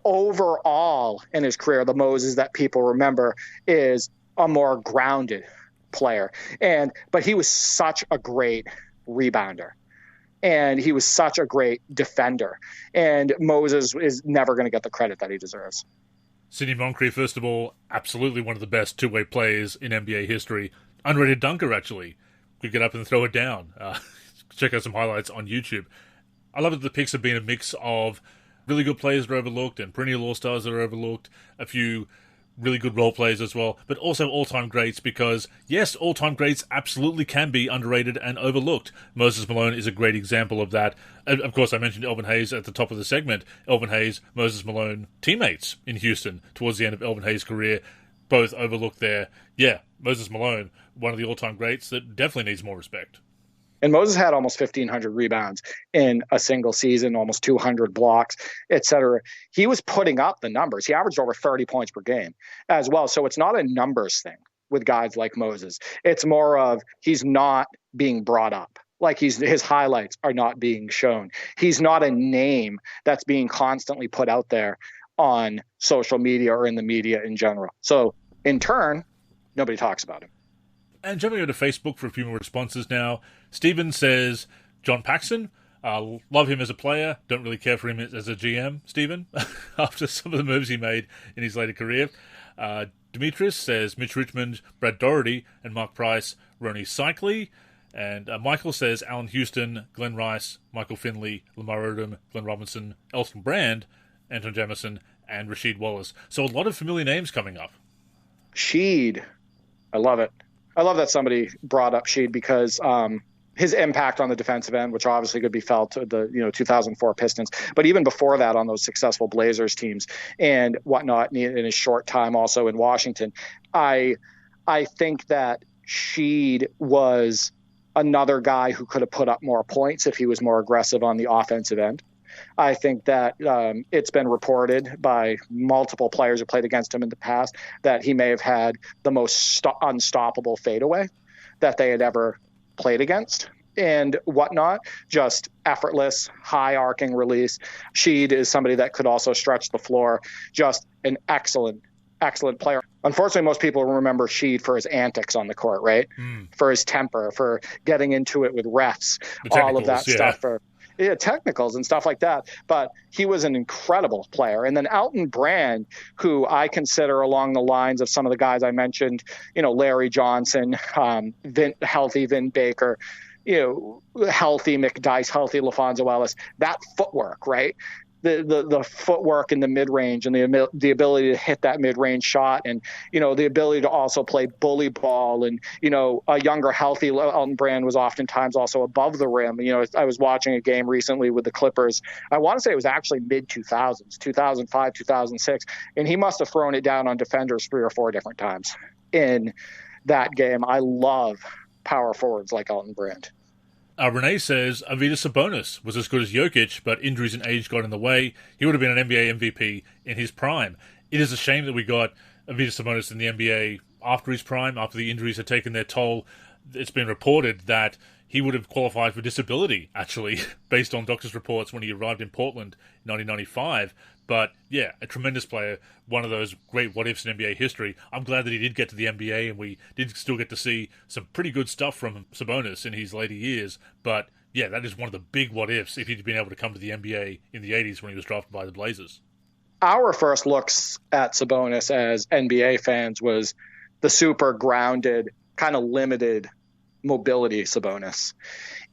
Speaker 2: Overall in his career, the Moses that people remember is a more grounded player. But he was such a great rebounder. And he was such a great defender. And Moses is never going to get the credit that he deserves.
Speaker 1: Sidney Moncrief, first of all, absolutely one of the best two-way players in NBA history. Underrated dunker, actually. Could get up and throw it down. Check out some highlights on YouTube. I love that the picks have been a mix of really good players that are overlooked and perennial all-stars that are overlooked, a few really good role players as well, but also all-time greats because, yes, all-time greats absolutely can be underrated and overlooked. Moses Malone is a great example of that. Of course, I mentioned Elvin Hayes at the top of the segment. Elvin Hayes, Moses Malone, teammates in Houston towards the end of Elvin Hayes' career, both overlooked there. Yeah, Moses Malone, one of the all-time greats that definitely needs more respect.
Speaker 2: And Moses had almost 1,500 rebounds in a single season, almost 200 blocks, et cetera. He was putting up the numbers. He averaged over 30 points per game as well. So it's not a numbers thing with guys like Moses. It's more of he's not being brought up. Like his highlights are not being shown. He's not a name that's being constantly put out there on social media or in the media in general. So in turn, nobody talks about him.
Speaker 1: And jumping over to Facebook for a few more responses now. Stephen says, John Paxson, love him as a player, don't really care for him as a GM, Stephen, after some of the moves he made in his later career. Demetrius says, Mitch Richmond, Brad Doherty, and Mark Price, Ronnie Cycli. And Michael says, Allen Houston, Glenn Rice, Michael Finley, Lamar Odom, Glenn Robinson, Elton Brand, Anton Jamison, and Rasheed Wallace. So a lot of familiar names coming up.
Speaker 2: Sheed. I love it. I love that somebody brought up Sheed because his impact on the defensive end, which obviously could be felt at the 2004 Pistons, but even before that on those successful Blazers teams and whatnot in his short time also in Washington, I think that Sheed was another guy who could have put up more points if he was more aggressive on the offensive end. I think that it's been reported by multiple players who played against him in the past that he may have had the most unstoppable fadeaway that they had ever played against and whatnot. Just effortless, high arcing release. Sheed is somebody that could also stretch the floor. Just an excellent player. Unfortunately, most people remember Sheed for his antics on the court, right? For his temper, for getting into it with refs, all of that stuff. Technicals and stuff like that. But he was an incredible player. And then Elton Brand, who I consider along the lines of some of the guys I mentioned, Larry Johnson, healthy Vin Baker, healthy McDyess, healthy LaFonso Ellis, that footwork, right? The footwork in the mid-range and the ability to hit that mid-range shot and, the ability to also play bully ball and, a younger, healthy Elton Brand was oftentimes also above the rim. I was watching a game recently with the Clippers. I want to say it was actually mid-2000s, 2005, 2006, and he must have thrown it down on defenders 3 or 4 different times in that game. I love power forwards like Elton Brand.
Speaker 1: Renee says, Arvydas Sabonis was as good as Jokic, but injuries and age got in the way. He would have been an NBA MVP in his prime. It is a shame that we got Arvydas Sabonis in the NBA after his prime, after the injuries had taken their toll. It's been reported that he would have qualified for disability, actually, based on doctors' reports when he arrived in Portland in 1995. But, yeah, a tremendous player, one of those great what-ifs in NBA history. I'm glad that he did get to the NBA, and we did still get to see some pretty good stuff from Sabonis in his later years. But, yeah, that is one of the big what-ifs if he'd been able to come to the NBA in the 80s when he was drafted by the Blazers.
Speaker 2: our first looks at Sabonis as NBA fans was the super grounded, kind of limited mobility Sabonis.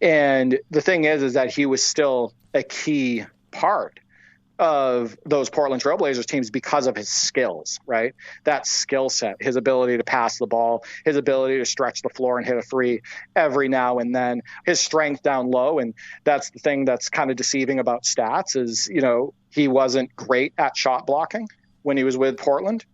Speaker 2: And the thing is that he was still a key part of those Portland Trailblazers teams because of his skills, right? That skill set, his ability to pass the ball, his ability to stretch the floor and hit a three every now and then, his strength down low. And that's the thing that's kind of deceiving about stats is, he wasn't great at shot blocking when he was with Portland.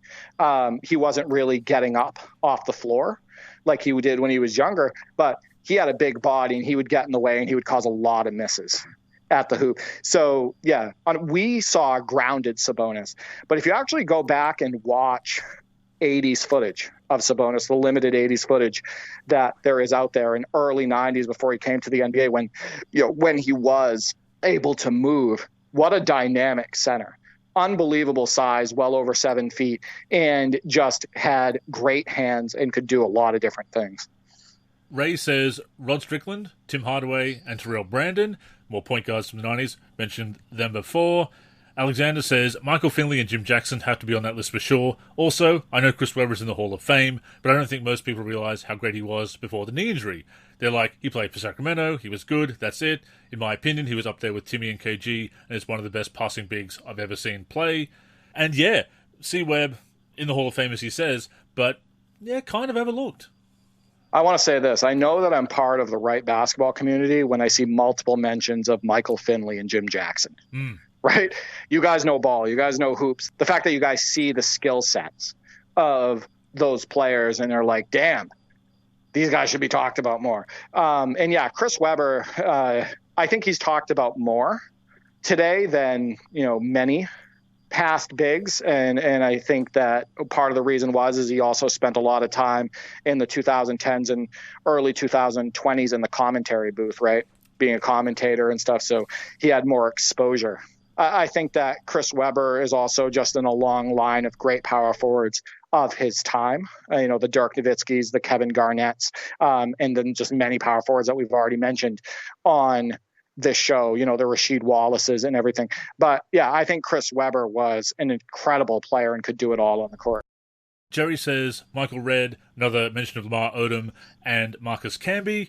Speaker 2: He wasn't really getting up off the floor like he did when he was younger, but he had a big body and he would get in the way and he would cause a lot of misses at the hoop. So, yeah, we saw grounded Sabonis. But if you actually go back and watch 80s footage of Sabonis, the limited 80s footage that there is out there in early 90s before he came to the NBA, when he was able to move, what a dynamic center. Unbelievable size, well over 7 feet, and just had great hands and could do a lot of different things.
Speaker 1: Ray says Rod Strickland, Tim Hardaway, and Terrell Brandon, more point guards from the 90s, mentioned them before. Alexander says Michael Finley and Jim Jackson have to be on that list for sure. Also, I know Chris Webber's in the Hall of Fame, but I don't think most people realize how great he was before the knee injury. They're like, he played for Sacramento, he was good, that's it. In my opinion, he was up there with Timmy and KG, and is one of the best passing bigs I've ever seen play. And yeah, see Webb in the Hall of Fame, as he says, but yeah, kind of overlooked.
Speaker 2: I want to say this. I know that I'm part of the right basketball community when I see multiple mentions of Michael Finley and Jim Jackson, right? You guys know ball. You guys know hoops. The fact that you guys see the skill sets of those players and they're like, damn, these guys should be talked about more. And yeah, Chris Webber, I think he's talked about more today than, many past bigs, and I think that part of the reason is he also spent a lot of time in the 2010s and early 2020s in the commentary booth, right, being a commentator and stuff, so he had more exposure. I think that Chris Webber is also just in a long line of great power forwards of his time, the Dirk Nowitzkis, the Kevin Garnetts, and then just many power forwards that we've already mentioned on this show, the Rasheed Wallaces and everything. But yeah, I think Chris Webber was an incredible player and could do it all on the court.
Speaker 1: Jerry says Michael Redd, another mention of Lamar Odom and Marcus Camby.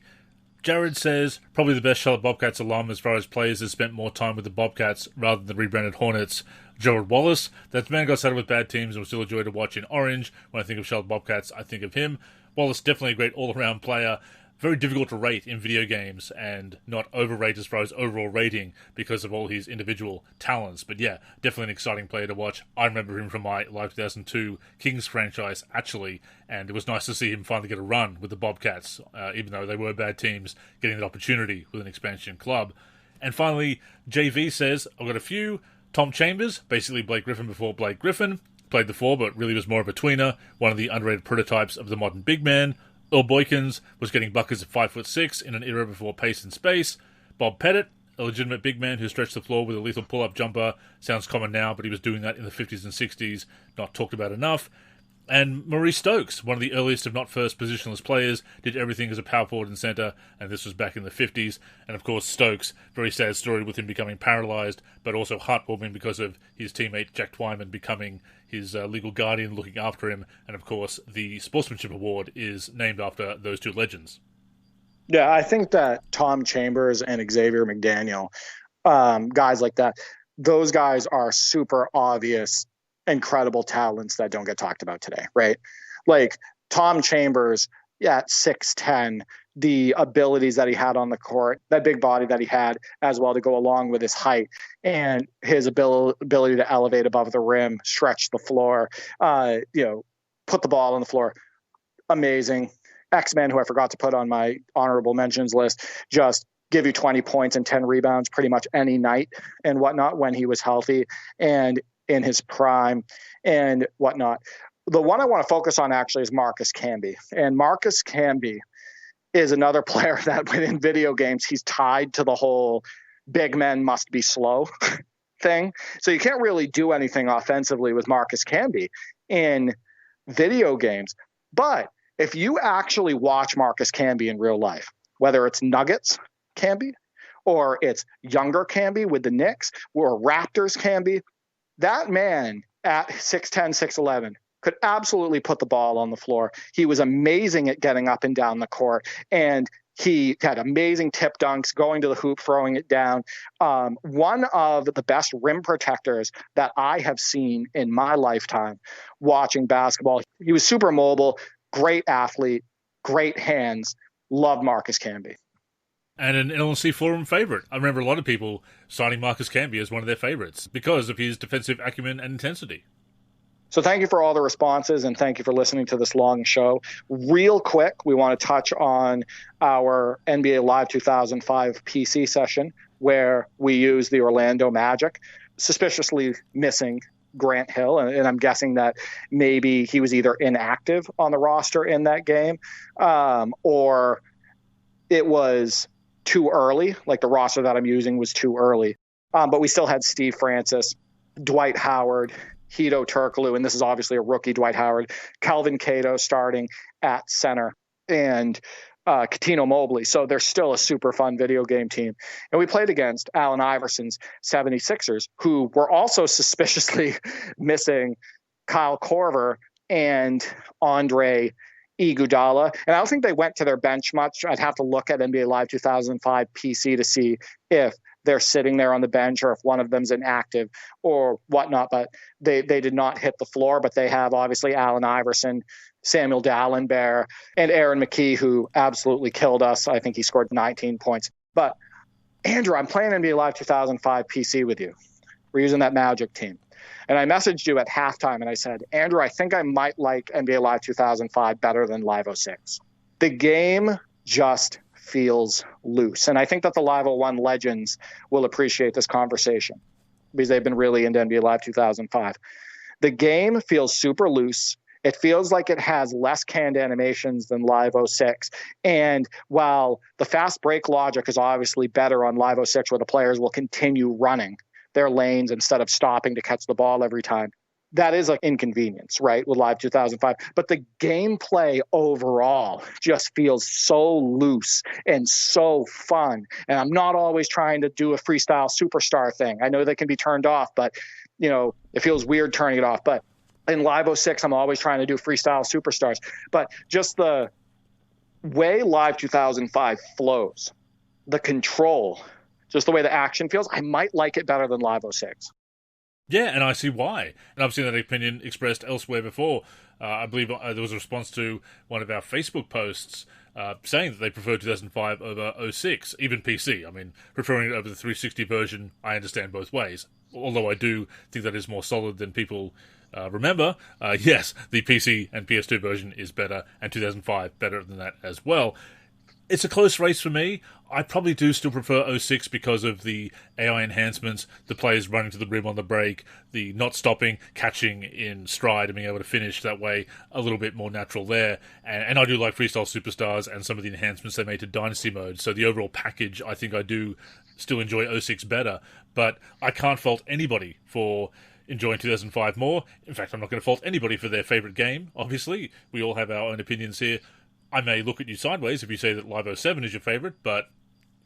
Speaker 1: Jared says probably the best Charlotte Bobcats alum as far as players has spent more time with the Bobcats rather than the rebranded Hornets, Gerald Wallace. That man got started with bad teams and was still a joy to watch in orange. When I think of Charlotte Bobcats, I think of him. Wallace, definitely a great all-around player. Very difficult to rate in video games and not overrate as far as overall rating because of all his individual talents. But yeah, definitely an exciting player to watch. I remember him from my Live 2002 Kings franchise, actually, and it was nice to see him finally get a run with the Bobcats, even though they were bad teams, getting that opportunity with an expansion club. And finally, JV says, I've got a few. Tom Chambers, basically Blake Griffin before Blake Griffin, played the four but really was more of a tweener, one of the underrated prototypes of the modern big man. Earl Boykins was getting buckets at 5'6" in an era before pace and space. Bob Pettit, a legitimate big man who stretched the floor with a lethal pull-up jumper, sounds common now, but he was doing that in the 50s and 60s, not talked about enough. And Maurice Stokes, one of the earliest, if not first, positionless players, did everything as a power forward and centre, and this was back in the 50s. And of course, Stokes, very sad story with him becoming paralysed, but also heartwarming because of his teammate Jack Twyman becoming his legal guardian, looking after him. And of course, the Sportsmanship Award is named after those two legends.
Speaker 2: Yeah, I think that Tom Chambers and Xavier McDaniel, guys like that, those guys are super obvious incredible talents that don't get talked about today, right? Like Tom Chambers, at 6'10", the abilities that he had on the court, that big body that he had as well to go along with his height and his ability to elevate above the rim, stretch the floor, put the ball on the floor. Amazing. X-Men, who I forgot to put on my honorable mentions list, just give you 20 points and 10 rebounds pretty much any night and whatnot when he was healthy and in his prime and whatnot. The one I want to focus on actually is Marcus Camby. And Marcus Camby is another player that within video games, he's tied to the whole big men must be slow thing. So you can't really do anything offensively with Marcus Camby in video games. But if you actually watch Marcus Camby in real life, whether it's Nuggets Camby or it's younger Camby with the Knicks or Raptors Camby, That man at 6'10", 6'11", could absolutely put the ball on the floor. He was amazing at getting up and down the court, and he had amazing tip dunks, going to the hoop, throwing it down. One of the best rim protectors that I have seen in my lifetime watching basketball. He was super mobile, great athlete, great hands. Love Marcus Camby.
Speaker 1: And an NLSC Forum favourite. I remember a lot of people citing Marcus Camby as one of their favourites because of his defensive acumen and intensity.
Speaker 2: So thank you for all the responses, and thank you for listening to this long show. Real quick, we want to touch on our NBA Live 2005 PC session where we use the Orlando Magic, suspiciously missing Grant Hill, and I'm guessing that maybe he was either inactive on the roster in that game, or it was too early, like the roster that I'm using was too early. But we still had Steve Francis, Dwight Howard, Hedo Turkoglu, and this is obviously a rookie Dwight Howard, Calvin Cato starting at center, and Katino Mobley. So they're still a super fun video game team. And we played against Allen Iverson's 76ers, who were also suspiciously missing Kyle Korver and Andre Iguodala. And I don't think they went to their bench much. I'd have to look at NBA Live 2005 PC to see if they're sitting there on the bench or if one of them's inactive or whatnot. But they did not hit the floor. But they have obviously Allen Iverson, Samuel Dallenberg, and Aaron McKee, who absolutely killed us. I think he scored 19 points. But Andrew, I'm playing NBA Live 2005 PC with you. We're using that Magic team. And I messaged you at halftime and I said, Andrew, I think I might like NBA Live 2005 better than Live 06. The game just feels loose. And I think that the Live 01 legends will appreciate this conversation because they've been really into NBA Live 2005. The game feels super loose. It feels like it has less canned animations than Live 06. And while the fast break logic is obviously better on Live 06, where the players will continue running their lanes instead of stopping to catch the ball every time, that is an inconvenience, right, with Live 2005. But the gameplay overall just feels so loose and so fun. And I'm not always trying to do a freestyle superstar thing. I know they can be turned off, but, you know, it feels weird turning it off. But in Live 06, I'm always trying to do freestyle superstars. But just the way Live 2005 flows, the control, just the way the action feels, I might like it better than Live 06.
Speaker 1: Yeah, and I see why. And I've seen that opinion expressed elsewhere before. I believe there was a response to one of our Facebook posts saying that they prefer 2005 over 06, even PC. I mean, preferring it over the 360 version, I understand both ways. Although I do think that is more solid than people remember. Yes, the PC and PS2 version is better, and 2005 better than that as well. It's a close race for me. I probably do still prefer 06 because of the AI enhancements, the players running to the rim on the break, the not stopping, catching in stride and being able to finish that way a little bit more natural there. And I do like Freestyle Superstars and some of the enhancements they made to Dynasty Mode. So the overall package, I think I do still enjoy 06 better. But I can't fault anybody for enjoying 2005 more. In fact, I'm not going to fault anybody for their favourite game, obviously. We all have our own opinions here. I may look at you sideways if you say that Live 07 is your favourite, but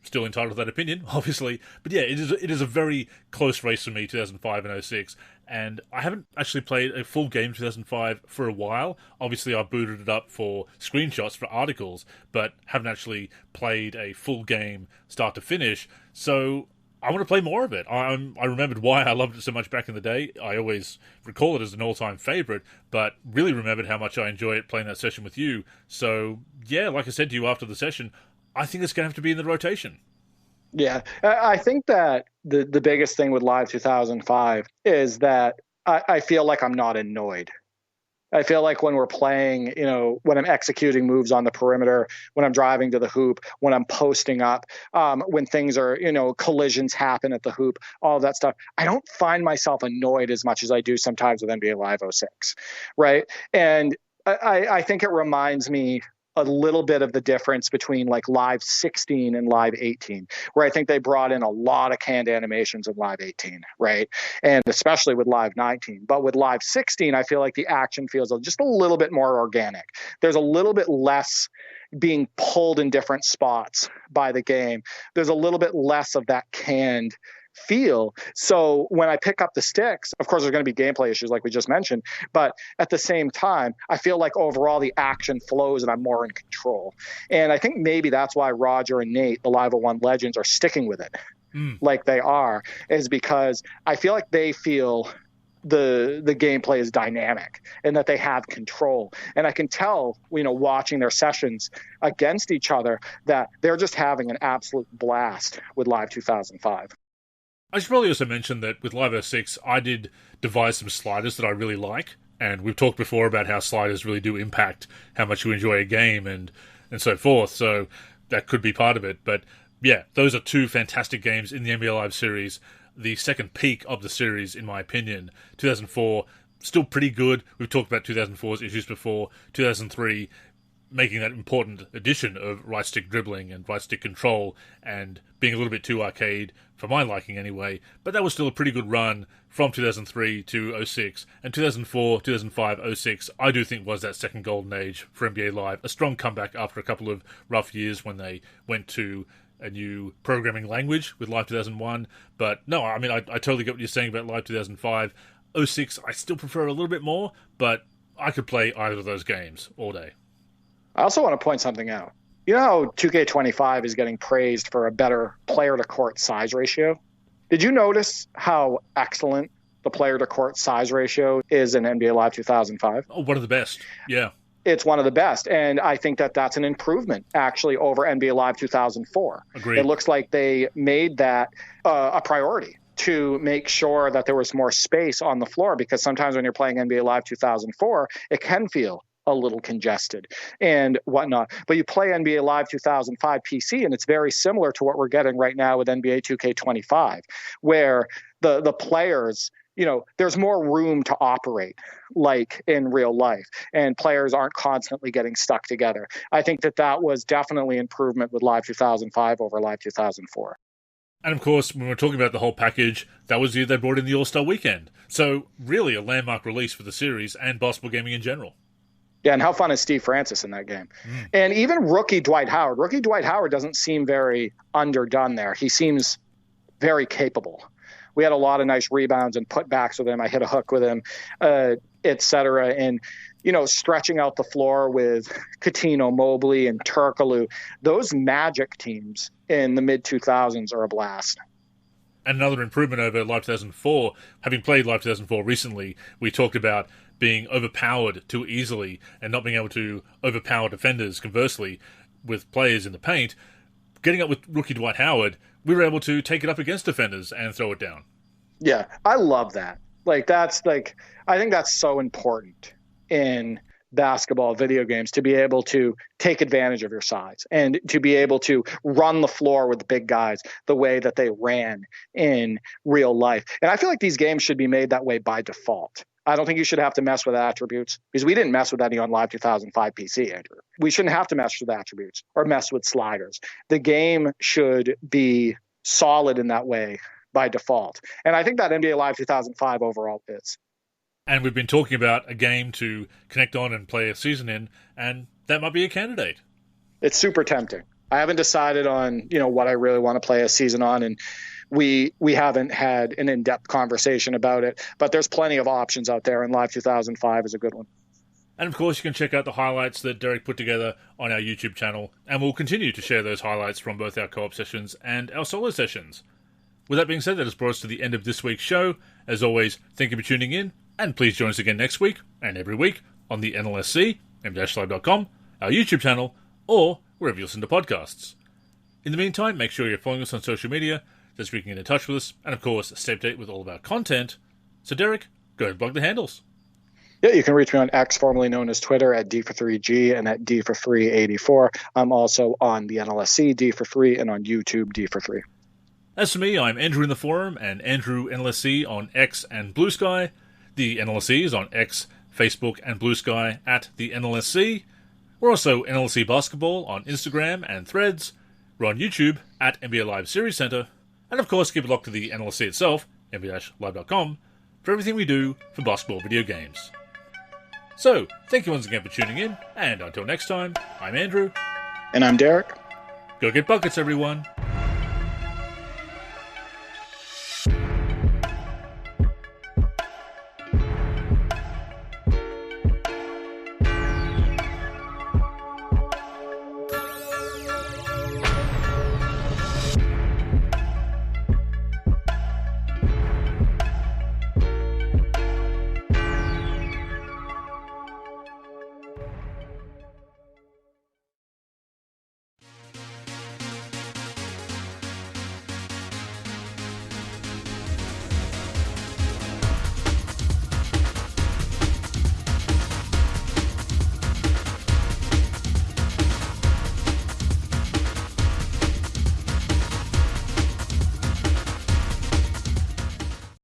Speaker 1: still entitled to that opinion, obviously. But yeah, it is a very close race for me, 2005 and 06. And I haven't actually played a full game 2005 for a while. Obviously, I booted it up for screenshots, for articles, but haven't actually played a full game start to finish. So I want to play more of it. I remembered why I loved it so much back in the day. I always recall it as an all-time favourite, but really remembered how much I enjoy it playing that session with you. So, yeah, like I said to you after the session, I think it's going to have to be in the rotation.
Speaker 2: Yeah, I think that the biggest thing with Live 2005 is that I feel like I'm not annoyed. I feel like when we're playing, you know, when I'm executing moves on the perimeter, when I'm driving to the hoop, when I'm posting up, when things are, you know, collisions happen at the hoop, all of that stuff, I don't find myself annoyed as much as I do sometimes with NBA Live 06, right? And I think it reminds me a little bit of the difference between like Live 16 and Live 18, where I think they brought in a lot of canned animations in Live 18, right? And especially with Live 19. But with Live 16, I feel like the action feels just a little bit more organic. There's a little bit less being pulled in different spots by the game. There's a little bit less of that canned feel. So when I pick up the sticks, of course, there's going to be gameplay issues like we just mentioned. But at the same time, I feel like overall the action flows and I'm more in control. And I think maybe that's why Roger and Nate, the Live 01 legends, are sticking with it like they are, is because I feel like they feel the gameplay is dynamic and that they have control. And I can tell, watching their sessions against each other, that they're just having an absolute blast with Live 2005.
Speaker 1: I should probably also mention that with Live 06, I did devise some sliders that I really like. And we've talked before about how sliders really do impact how much you enjoy a game and so forth. So that could be part of it. But yeah, those are two fantastic games in the NBA Live series. The second peak of the series, in my opinion. 2004, still pretty good. We've talked about 2004's issues before. 2003, making that important addition of right stick dribbling and right stick control and being a little bit too arcade, for my liking anyway. But that was still a pretty good run from 2003 to 06. And 2004, 2005, 06, I do think was that second golden age for NBA Live. A strong comeback after a couple of rough years when they went to a new programming language with Live 2001. But no, I mean, I totally get what you're saying about Live 2005. 06, I still prefer a little bit more, but I could play either of those games all day.
Speaker 2: I also want to point something out. You know how 2K25 is getting praised for a better player-to-court size ratio? Did you notice how excellent the player-to-court size ratio is in NBA Live 2005?
Speaker 1: Oh, one of the best, yeah.
Speaker 2: It's one of the best, and I think that that's an improvement, actually, over NBA Live 2004.
Speaker 1: Agreed.
Speaker 2: It looks like they made that a priority to make sure that there was more space on the floor, because sometimes when you're playing NBA Live 2004, it can feel a little congested and whatnot. But you play NBA Live 2005 PC, and it's very similar to what we're getting right now with NBA 2K25, where the players, there's more room to operate like in real life, and players aren't constantly getting stuck together. I think that was definitely improvement with Live 2005 over Live 2004.
Speaker 1: And of course, when we're talking about the whole package, that was the year they brought in the All-Star Weekend. So really a landmark release for the series and basketball gaming in general.
Speaker 2: Yeah, and how fun is Steve Francis in that game? And even rookie Dwight Howard. Rookie Dwight Howard doesn't seem very underdone there. He seems very capable. We had a lot of nice rebounds and putbacks with him. I hit a hook with him, et cetera. And, stretching out the floor with Coutinho, Mobley, and Turkoglu. Those Magic teams in the mid-2000s are a blast.
Speaker 1: And another improvement over Live 2004, having played Live 2004 recently, we talked about being overpowered too easily and not being able to overpower defenders, conversely, with players in the paint. Getting up with rookie Dwight Howard, we were able to take it up against defenders and throw it down.
Speaker 2: Yeah, I love that. I think that's so important in basketball video games, to be able to take advantage of your size and to be able to run the floor with big guys the way that they ran in real life. And I feel like these games should be made that way by default. I don't think you should have to mess with attributes, because we didn't mess with any on Live 2005 PC, Andrew. We shouldn't have to mess with attributes or mess with sliders. The game should be solid in that way by default. And I think that NBA Live 2005 overall is.
Speaker 1: And we've been talking about a game to connect on and play a season in, and that might be a candidate.
Speaker 2: It's super tempting. I haven't decided on, what I really want to play a season on, and we haven't had an in-depth conversation about it, but there's plenty of options out there, and Live 2005 is a good one.
Speaker 1: And of course, you can check out the highlights that Derek put together on our YouTube channel, and we'll continue to share those highlights from both our co-op sessions and our solo sessions. With that being said, that has brought us to the end of this week's show. As always, thank you for tuning in, and please join us again next week and every week on the NLSC, m-live.com, our YouTube channel, or wherever you listen to podcasts. In the meantime, make sure you're following us on social media, just so you can get in touch with us, and of course, stay up to date with all of our content. So Derek, go ahead and plug the handles.
Speaker 2: Yeah, you can reach me on X, formerly known as Twitter, at D43G and at D4384. I'm also on the NLSC, D43, and on YouTube, D43.
Speaker 1: As for me, I'm Andrew in the forum, and Andrew NLSC on X and Blue Sky. The NLSC is on X, Facebook, and Blue Sky at the NLSC. We're also NLSC Basketball on Instagram and Threads. We're on YouTube at NBA Live Series Center. And of course, keep it locked to the NLSC itself, m-live.com, for everything we do for basketball video games. So, thank you once again for tuning in, and until next time, I'm Andrew.
Speaker 2: And I'm Derek.
Speaker 1: Go get buckets, everyone.